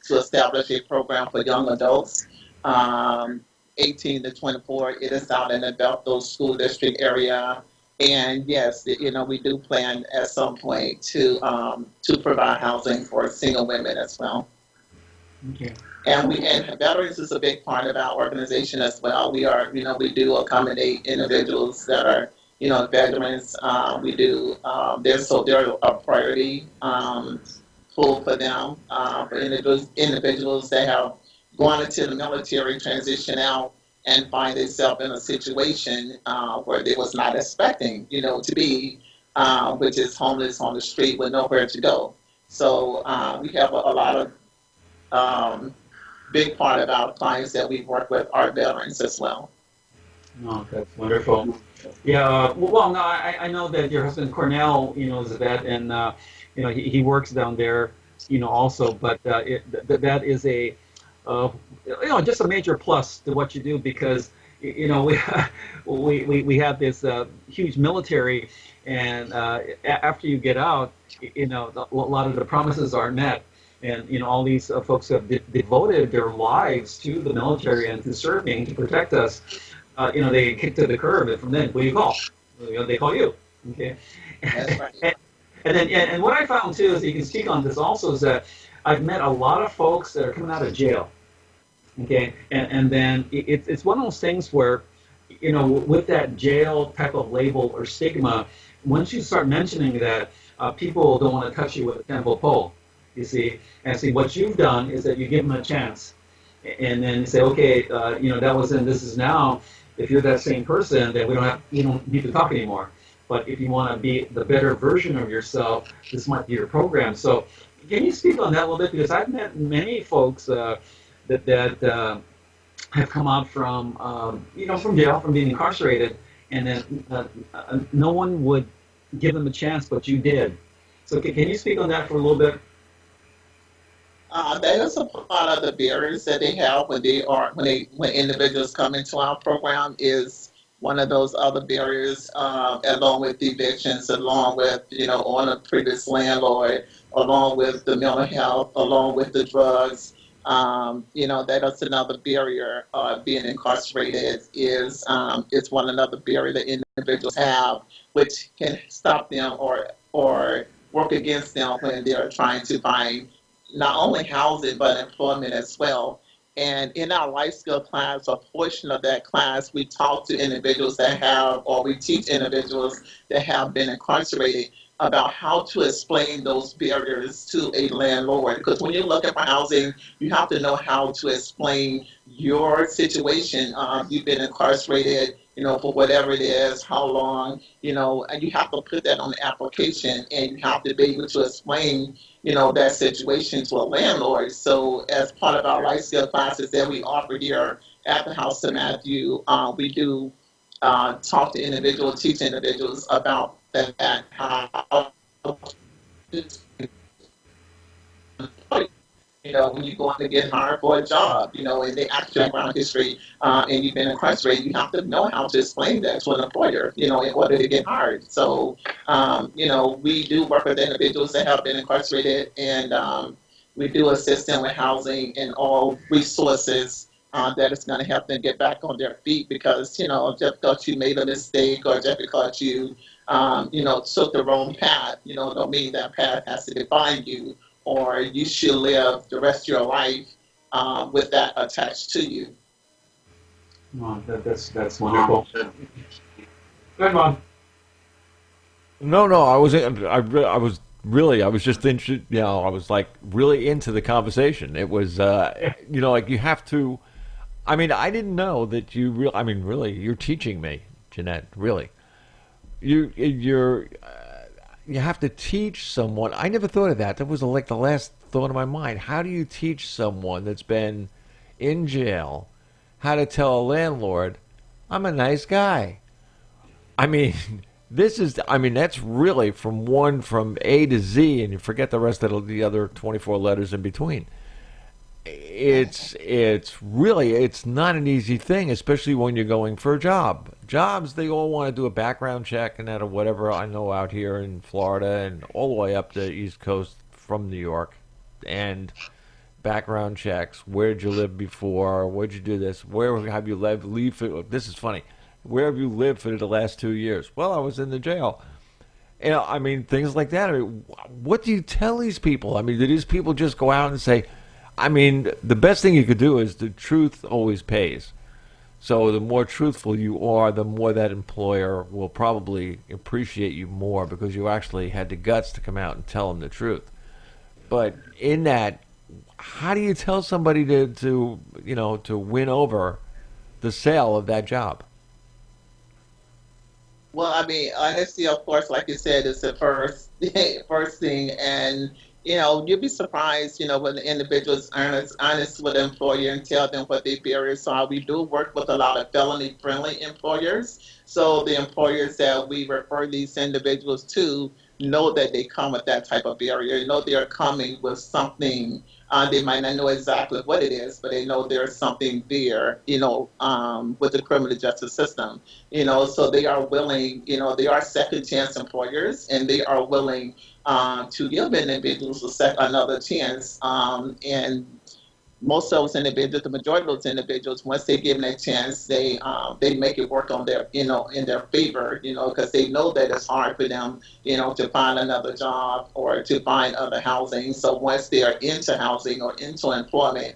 establish a program for young adults, 18 to 24. It is out in the Bethel School District area, and yes, we do plan at some point to provide housing for single women as well. Okay. And veterans is a big part of our organization as well. We do accommodate individuals that are, veterans. We do, they're a priority pool for them, for individuals that have gone into the military, transition out, and find themselves in a situation where they was not expecting, to be, which is homeless on the street with nowhere to go. So we have a lot of big part of our clients that we work with are veterans as well. No, that's wonderful. Yeah, well, no, I know that your husband Cornell, is a vet, and he works down there, also. But that is a, just a major plus to what you do, because we have this huge military, and after you get out, a lot of the promises aren't met. And all these folks have devoted their lives to the military and to serving to protect us. They kick to the curb, and from then, where you call? They call you. Okay. That's right. and what I found too is, you can speak on this also, is that I've met a lot of folks that are coming out of jail. Okay, and then it's one of those things where, with that jail type of label or stigma, once you start mentioning that, people don't want to touch you with a 10-foot pole. You see, and what you've done is that you give them a chance, and then you say, okay, that was then, this is now. If you're that same person, then you don't need to talk anymore. But if you want to be the better version of yourself, this might be your program. So, can you speak on that a little bit? Because I've met many folks that have come out from from jail, from being incarcerated, and then no one would give them a chance, but you did. So, can you speak on that for a little bit? That is a part of the barriers that they have when individuals come into our program, is one of those other barriers, along with evictions, along with on a previous landlord, along with the mental health, along with the drugs. That is another barrier. Being incarcerated is one another barrier that individuals have, which can stop them or work against them when they are trying to find not only housing, but employment as well. And in our life skill class, a portion of that class, we talk to individuals we teach individuals that have been incarcerated about how to explain those barriers to a landlord. Because when you're looking for housing, you have to know how to explain your situation. You've been incarcerated, for whatever it is, how long, and you have to put that on the application, and you have to be able to explain, that situation to a landlord. So as part of our life skill classes that we offer here at the House of Matthew, we do talk to individuals, teach individuals about that, how when you go out to get hired for a job, and they ask your background history, and you've been incarcerated, you have to know how to explain that to an employer, in order to get hired. So, we do work with individuals that have been incarcerated, and we do assist them with housing and all resources that is going to help them get back on their feet, because, just because you made a mistake, or just because you, took the wrong path, don't mean that path has to define you, or you should live the rest of your life with that attached to you. Oh, that's wonderful. Good, Mom. No, I was just interested. You know, I was like really into the conversation. It was, you know, like you have to. I mean, I didn't know that you real. I mean, really, you're teaching me, Jeanette. Really, you have to teach someone. I never thought of that. That was like the last thought in my mind. How do you teach someone that's been in jail how to tell a landlord, "I'm a nice guy"? I mean, that's really from A to Z, and you forget the rest of the other 24 letters in between. It's not an easy thing, especially when you're going for a job. Jobs, they all want to do a background check and that or whatever. I know out here in Florida and all the way up the East Coast from New York, and background checks. Where did you live before? Where'd you do this? Where have you lived? This is funny. Where have you lived for the last 2 years? Well, I was in the jail. You know, I mean, things like that. I mean, what do you tell these people? I mean, do these people just go out and say, I mean, the best thing you could do is the truth always pays. So the more truthful you are, the more that employer will probably appreciate you more because you actually had the guts to come out and tell them the truth. But in that, how do you tell somebody to win over the sale of that job? Well, I mean, honesty, of course, like you said, is the first thing, and you'd be surprised, when the individuals are honest with the employer and tell them what their barriers are. We do work with a lot of felony-friendly employers, so the employers that we refer these individuals to know that they come with that type of barrier. They are coming with something. They might not know exactly what it is, but they know there's something there, with the criminal justice system. So they are willing, they are second chance employers, and they are willing to give individuals another chance. And most of those individuals, the majority of those individuals, once they give them a chance, they make it work on their, in their favor, because they know that it's hard for them, to find another job or to find other housing. So once they are into housing or into employment,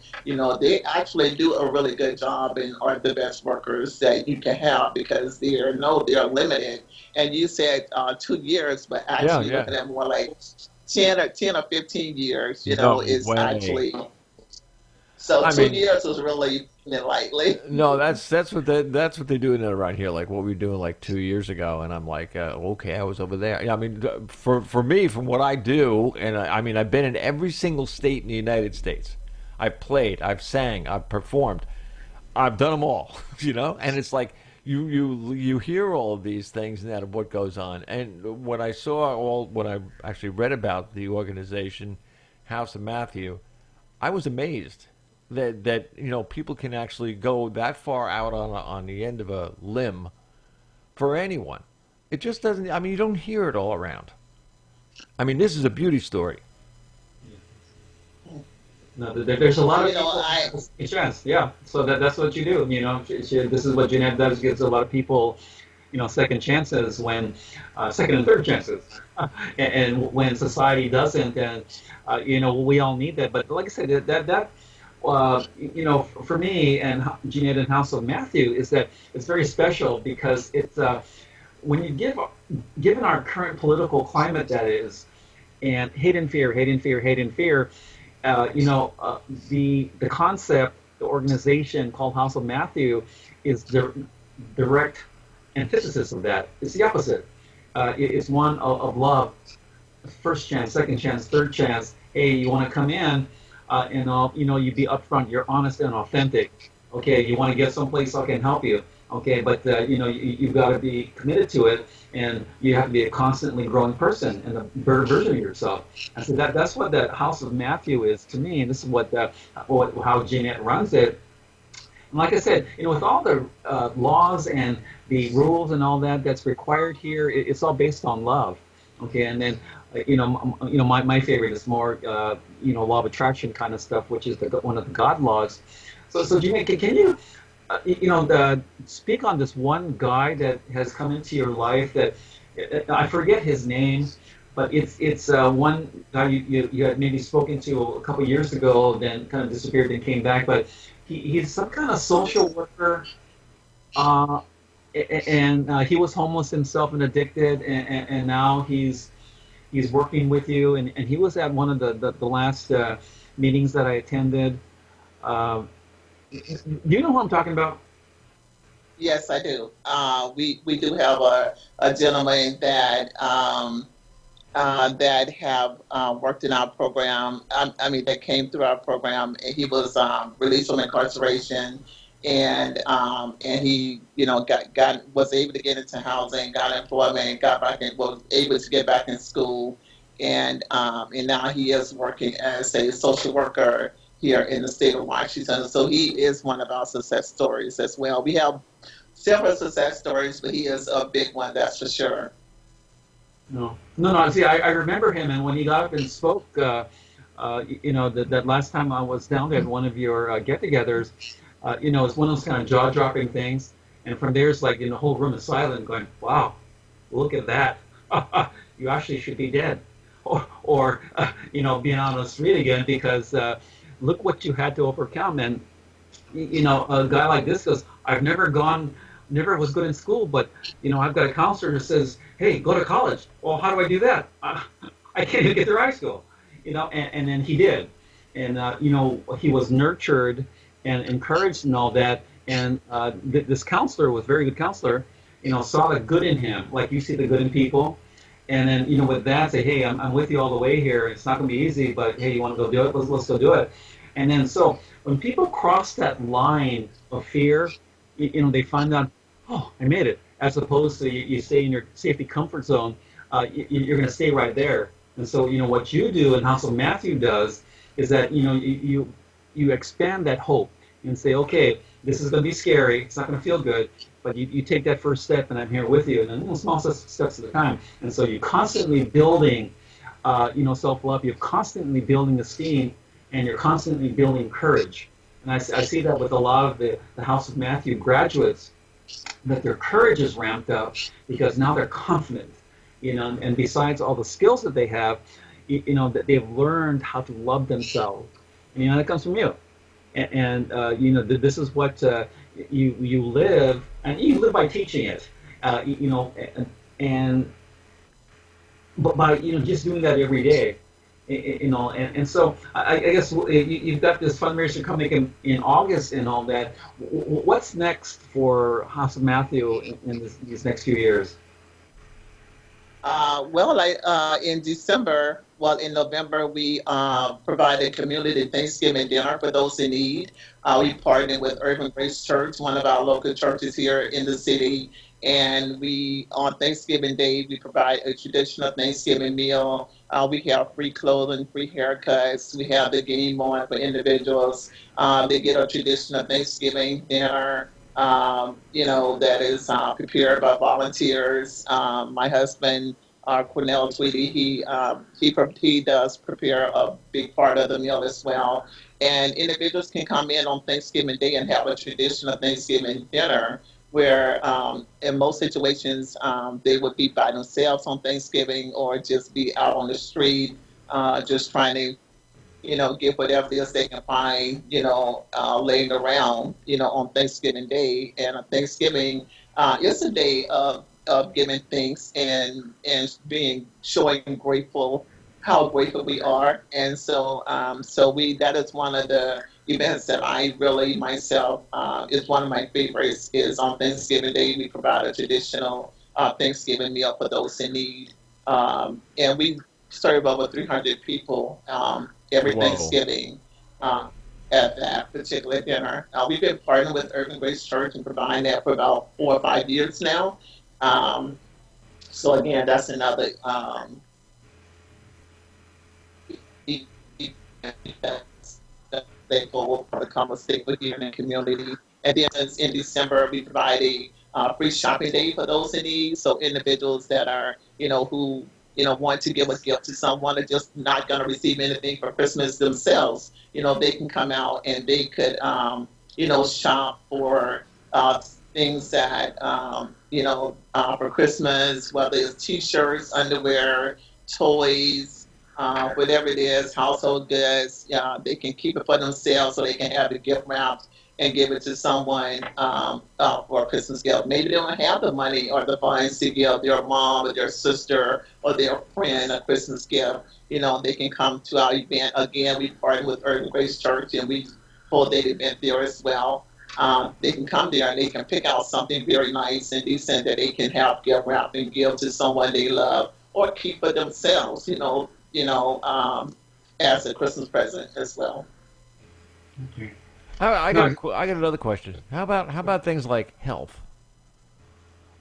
they actually do a really good job and are the best workers that you can have because they are limited. And you said 2 years, but actually looking at more like 10 or 15 years, is way. Actually. So 2 years was really lightly. No, that's what they do around here. Like what we were doing like 2 years ago, and I'm like, okay, I was over there. Yeah, I mean, for me, from what I do, and I mean, I've been in every single state in the United States. I've played, I've sang, I've performed, I've done them all. And it's like you hear all of these things and that of what goes on. And when I actually read about the organization House of Matthew, I was amazed. That people can actually go that far out on the end of a limb for anyone. It just doesn't. I mean, you don't hear it all around. I mean, this is a beauty story. No, there's a lot of people. Chance, yeah. So that's what you do. This is what Jeanette does. Gives a lot of people, second chances when, second and third chances, and when society doesn't, then, we all need that. But like I said, that. For me and Jeanette and House of Matthew is that it's very special because it's when you given our current political climate that is, and hate and fear, the concept, the organization called House of Matthew is the direct antithesis of that. It's the opposite. It's one of love, first chance, second chance, third chance. Hey, you want to come in? And you be upfront, you're honest and authentic. Okay, you want to get someplace I can help you. Okay, but you've got to be committed to it, and you have to be a constantly growing person and a better version of yourself. And so that's what that House of Matthew is to me, and this is how Jeanette runs it. And like I said, with all the laws and the rules and all that's required here, it's all based on love. Okay, and then. My favorite is more, law of attraction kind of stuff, which is one of the God laws. So Jeanette, can you, speak on this one guy that has come into your life that, I forget his name, but it's one guy you had maybe spoken to a couple years ago, then kind of disappeared and came back, but he's some kind of social worker, Uh, and he was homeless himself and addicted, and now he's working with you. And he was at one of the last meetings that I attended. Do you know who I'm talking about? Yes, I do. We do have a gentleman that have worked in our program. I mean, that came through our program. And he was released from incarceration, and he, got was able to get into housing, got employment, got back in, was able to get back in school, and now he is working as a social worker here in the state of Washington. So he is one of our success stories as well. We have several success stories, but he is a big one, that's for sure. No. See, I remember him, and when he got up and spoke, that last time I was down there at one of your get-togethers, it's one of those kind of jaw-dropping things. And from there, it's like the whole room is silent, going, "Wow, look at that! You actually should be dead, or being on the street again because look what you had to overcome." And a guy like this goes, "I've never was good in school, but I've got a counselor who says, hey, go to college." Well, how do I do that? I can't even get through high school, and then he did. And, he was nurtured and encouraged and all that. And this counselor was a very good counselor, saw the good in him, like you see the good in people. And then, with that, say, hey, I'm with you all the way here. It's not going to be easy, but hey, you want to go do it? Let's go do it. And then, so when people cross that line of fear, they find out, oh, I made it. As opposed to you stay in your safety comfort zone, you're going to stay right there. And so, what you do and House of Matthew does is that, you expand that hope and say, okay, this is going to be scary. It's not going to feel good, but you take that first step, and I'm here with you, and then small steps at a time. And so you're constantly building, self-love. You're constantly building esteem, and you're constantly building courage. And I see that with a lot of the House of Matthew graduates, that their courage is ramped up because now they're confident, and besides all the skills that they have, that they've learned how to love themselves. And, that comes from you. And this is what you live, and you live by teaching it, but by, just doing that every day. And so I guess you've got this fundraiser coming in August and all that. What's next for House of Matthew in these next few years? In November, we provided community Thanksgiving dinner for those in need. We partnered with Urban Grace Church, one of our local churches here in the city. And on Thanksgiving Day, we provide a traditional Thanksgiving meal. We have free clothing, free haircuts. We have the game on for individuals. They get a traditional Thanksgiving dinner, that is prepared by volunteers. My husband, Cornell and Jeannette Twitty, he does prepare a big part of the meal as well. And individuals can come in on Thanksgiving Day and have a traditional Thanksgiving dinner where in most situations they would be by themselves on Thanksgiving or just be out on the street just trying to, get whatever it is they can find, laying around, on Thanksgiving Day. And Thanksgiving is a day of giving thanks and showing how grateful we are. And so that is one of the events that I really myself is one of my favorites. Is on Thanksgiving Day we provide a traditional Thanksgiving meal for those in need, and we serve over 300 people every Thanksgiving at that particular dinner. We've been partnering with Urban Grace Church and providing that for about 4 or 5 years now. So again, that's another they go for the conversation with you in the community. And then in December, we provide a free shopping day for those in need. So individuals that are, who, want to give a gift to someone or just not going to receive anything for Christmas themselves, they can come out and they could, shop for things that, for Christmas, whether it's T-shirts, underwear, toys, whatever it is, household goods. They can keep it for themselves so they can have it gift wrapped and give it to someone for a Christmas gift. Maybe they don't have the money or the funds to give their mom or their sister or their friend a Christmas gift. They can come to our event. Again, we partner with Earth Grace Church, and we hold that event there as well. They can come there and they can pick out something very nice and decent that they can have gift wrapped and give to someone they love, or keep for themselves. As a Christmas present as well. Okay. I got another question. How about things like health?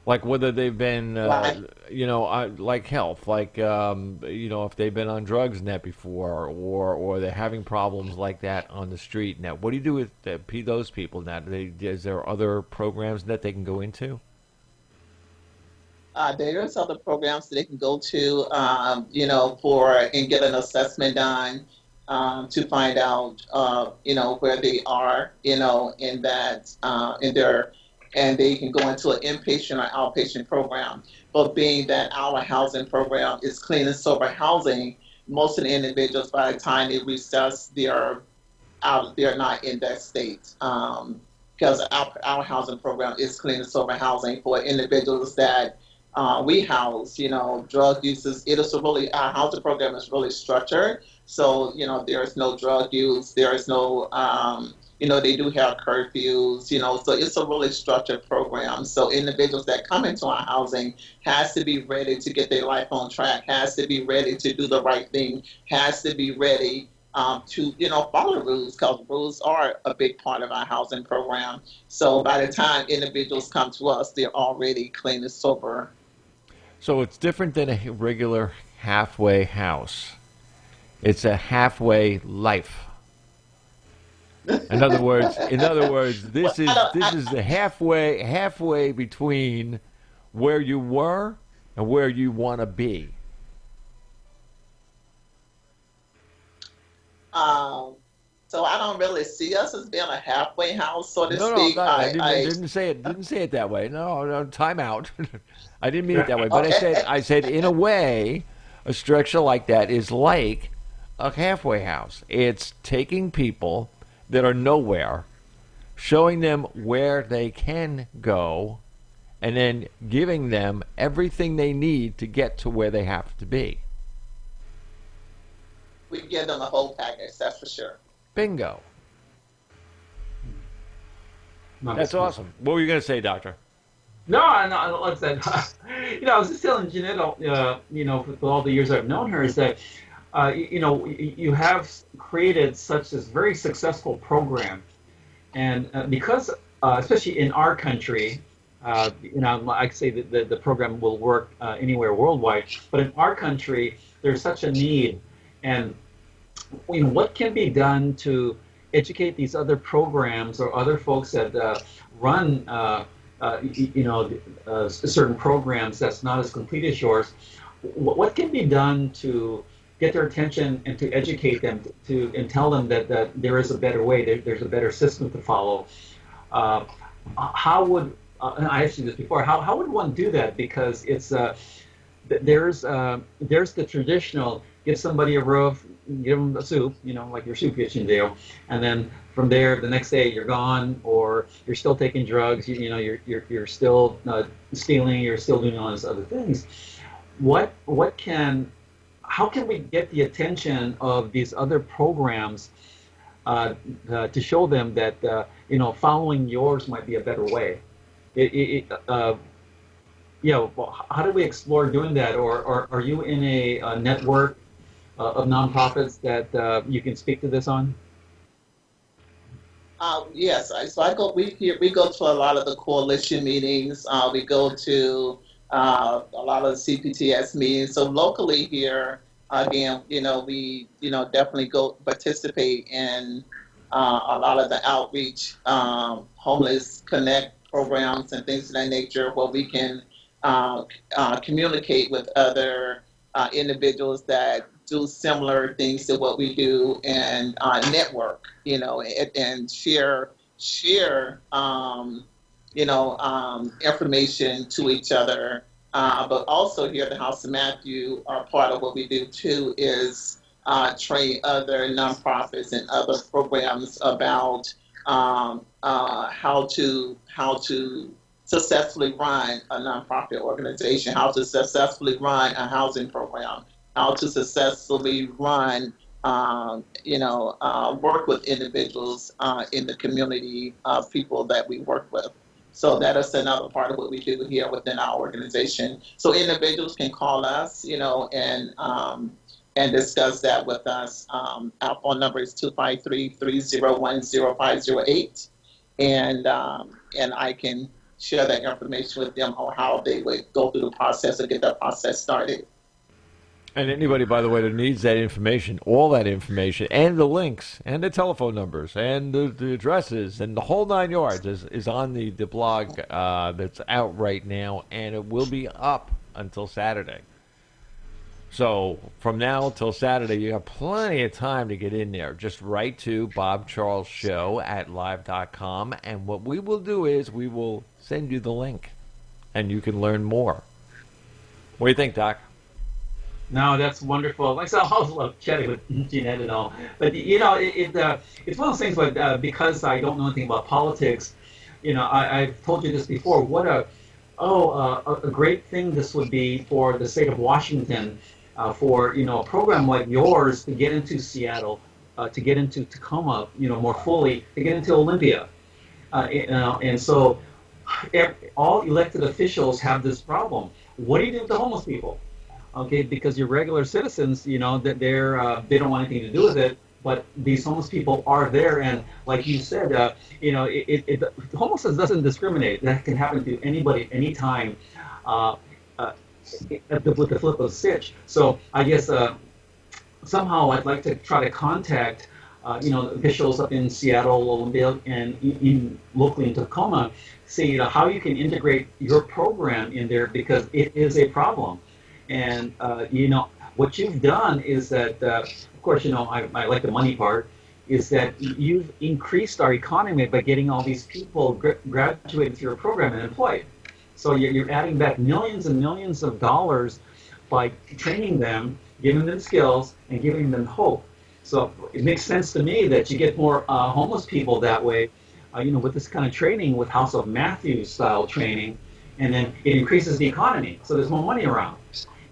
Like whether they've been, like health, like if they've been on drugs and that before, or they're having problems like that on the street. Now, what do you do with those people now? Is there other programs that they can go into? There's other programs that they can go to, and get an assessment done to find out, where they are, in that, and they can go into an inpatient or outpatient program. But being that our housing program is clean and sober housing, most of the individuals, by the time they recess, they're not in that state. Because our housing program is clean and sober housing for individuals that we house, drug users. Our housing program is really structured. So, there's no drug use, there is no, they do have curfews, so it's a really structured program. So individuals that come into our housing has to be ready to get their life on track, has to be ready to do the right thing, has to be ready to, follow rules, because rules are a big part of our housing program. So by the time individuals come to us, they're already clean and sober. So it's different than a regular halfway house. It's a halfway life. In other words, this is the halfway between where you were and where you want to be. So I don't really see us as being a halfway house, so to speak. No, I didn't say it that way. No, time out. I didn't mean it that way. But Okay. I said in a way, a structure like that is like a halfway house. It's taking people that are nowhere, showing them where they can go, and then giving them everything they need to get to where they have to be. We give them the whole package, that's for sure. Bingo. No, That's awesome. What were you going to say, Doctor? No, like I said, I was just telling Jeanette, for all the years I've known her, is that, you have created such this very successful program, and because, especially in our country, I say that the program will work anywhere worldwide, but in our country, there's such a need, and what can be done to educate these other programs or other folks that run, certain programs that's not as complete as yours? What can be done to get their attention and to educate them and tell them that there is a better way, there's a better system to follow? How would I asked you this before? How would one do that? Because it's there's the traditional: give somebody a roof, give them a soup, like your soup kitchen deal, and then from there, the next day you're gone, or you're still taking drugs, you're still stealing, you're still doing all these other things. How can we get the attention of these other programs to show them that following yours might be a better way? How do we explore doing that, or are you in a network of nonprofits that you can speak to this on? Yes, we go to a lot of the coalition meetings. We go to a lot of the CPTS meetings. So locally here, again, we definitely go participate in a lot of the outreach, homeless connect programs and things of that nature, where we can communicate with other individuals that do similar things to what we do, and network, and share information to each other, But also here at the House of Matthew, part of what we do too is train other nonprofits and other programs about how to successfully run a nonprofit organization, how to successfully run a housing program, how to successfully run, work with individuals in the community of people that we work with. So that is another part of what we do here within our organization. So individuals can call us, and discuss that with us. Our phone number is 253-301-0508, and I can share that information with them on how they would go through the process and get that process started. And anybody, by the way, that needs that information, all that information, and the links, and the telephone numbers, and the addresses, and the whole 9 yards is on the blog that's out right now, and it will be up until Saturday. So from now till Saturday, you have plenty of time to get in there. Just write to bobcharlesshow@live.com, and what we will do is we will send you the link, and you can learn more. What do you think, Doc? No, that's wonderful. Like I said, I always love chatting with Jeannette and all. But, it's one of those things, but because I don't know anything about politics, I've told you this before, what a great thing this would be for the state of Washington, for, a program like yours to get into Seattle, to get into Tacoma, more fully, to get into Olympia. And so all elected officials have this problem. What do you do with the homeless people? Okay, because your regular citizens, that they don't want anything to do with it, but these homeless people are there, and like you said, homelessness doesn't discriminate. That can happen to anybody, anytime, with the flip of a switch. So I guess somehow I'd like to try to contact, officials up in Seattle, Olympia, and locally in Tacoma, see how you can integrate your program in there, because it is a problem. And, what you've done is that, of course, I like the money part, is that you've increased our economy by getting all these people graduated through your program and employed. So you're adding back millions and millions of dollars by training them, giving them skills, and giving them hope. So it makes sense to me that you get more homeless people that way, with this kind of training, with House of Matthew style training, and then it increases the economy. So there's more money around.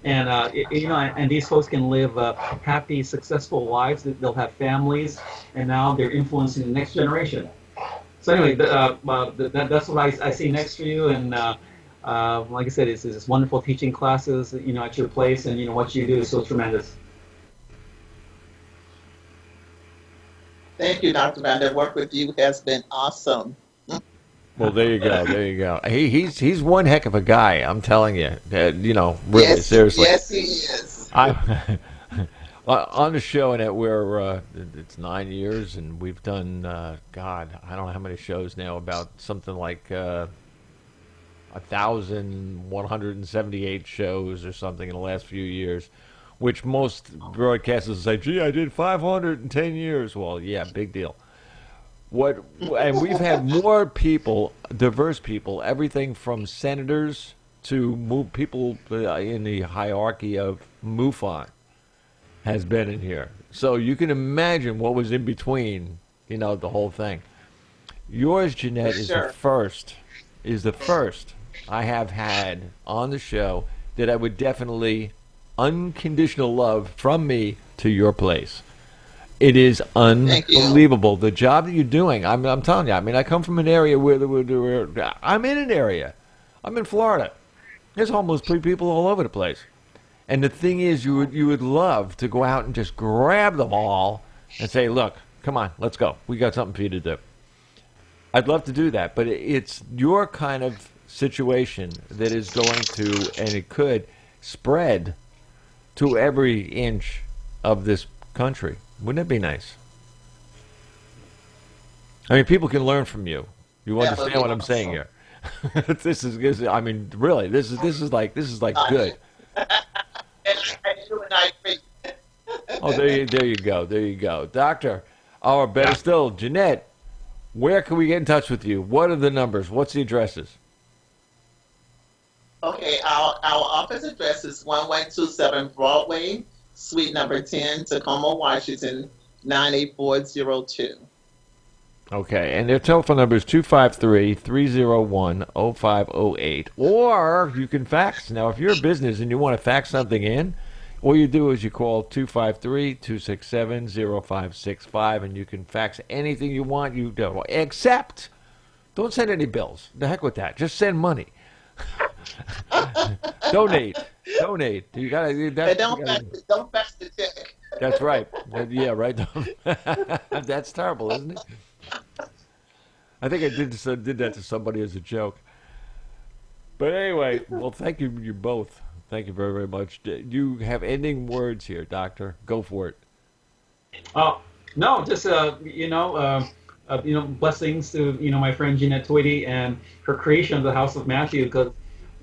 And and these folks can live happy, successful lives. They'll have families, and now they're influencing the next generation. So anyway, that's what I see next for you. And like I said, it's wonderful teaching classes, at your place, and what you do is so tremendous. Thank you, Dr. Van. That work with you has been awesome. Well, there you go. There you go. He's one heck of a guy. I'm telling you. Really, yes, seriously. Yes, he is. On the show, and we're it's 9 years, and we've done God, I don't know how many shows now, about something like 1,178 shows or something in the last few years, which most broadcasters say, "Gee, I did 510 years." Well, yeah, big deal. And we've had more people, diverse people, everything from senators to people in the hierarchy of MUFON has been in here. So you can imagine what was in between, the whole thing. Yours, Jeannette, is the first I have had on the show that I would definitely unconditional love from me to your place. It is unbelievable, the job that you're doing. I'm telling you. I mean, I come from an area where I'm in an area. I'm in Florida. There's homeless people all over the place. And the thing is, you would love to go out and just grab them all and say, "Look, come on, let's go. We got something for you to do." I'd love to do that, but it's your kind of situation that is going to, and it could spread to every inch of this country. Wouldn't it be nice? I mean, people can learn from you. You understand what I'm saying here? This is, I mean, really, this is like good. I agree. Oh, there you go, Doctor. Or better still, Jeannette. Where can we get in touch with you? What are the numbers? What's the addresses? Okay, our office address is 1127 Broadway, Suite number 10, Tacoma, Washington, 98402. Okay, and their telephone number is 253-301-0508. Or you can fax. Now, if you're a business and you want to fax something in, all you do is you call 253-267-0565, and you can fax anything you want. You do, except don't send any bills. The heck with that. Just send money. Donate. You gotta. And don't fax the check. That's right. Yeah, right. That's terrible, isn't it? I think I did that to somebody as a joke. But anyway, well, thank you both. Thank you very, very much. Do you have ending words here, Doctor? Go for it. No, just blessings to my friend Jeannette Twitty and her creation of the House of Matthew, because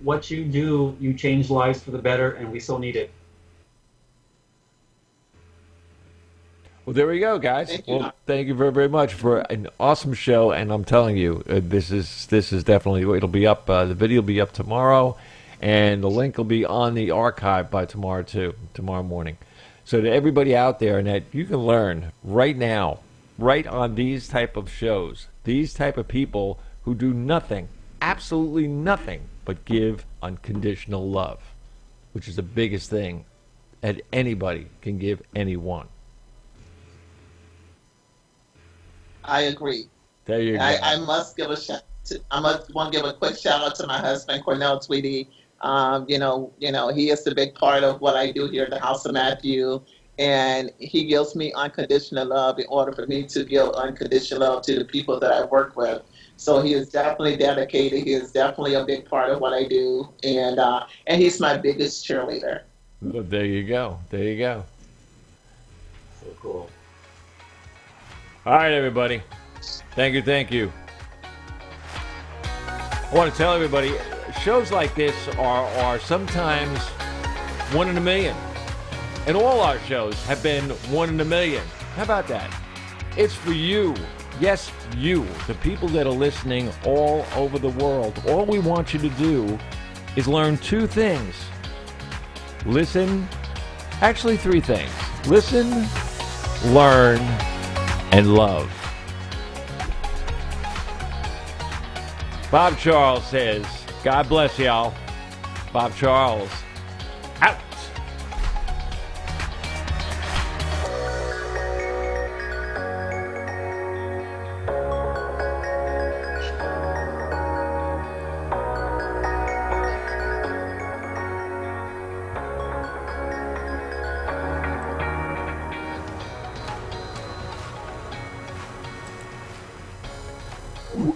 what you do, you change lives for the better, and we so need it. Well, there we go, guys. Thank you very, very much for an awesome show, and I'm telling you, this is definitely, it'll be up. The video will be up tomorrow, and the link will be on the archive by tomorrow too, tomorrow morning. So to everybody out there, and that you can learn right now, right on these type of shows, these type of people who do nothing, absolutely nothing, but give unconditional love, which is the biggest thing that anybody can give anyone. I agree. There you go. I must give a want to give a quick shout out to my husband, Cornell Twitty. He is the big part of what I do here at the House of Matthew, and he gives me unconditional love in order for me to give unconditional love to the people that I work with. So he is definitely dedicated. He is definitely a big part of what I do, and he's my biggest cheerleader. Well, there you go. So cool. All right, everybody. Thank you. I want to tell everybody, shows like this are sometimes 1 in a million. And all our shows have been 1 in a million. How about that? It's for you. Yes, you, the people that are listening all over the world. All we want you to do is learn 2 things. Listen, actually 3 things. Listen, learn, and love. Bob Charles says, God bless y'all. Bob Charles, out. Woo.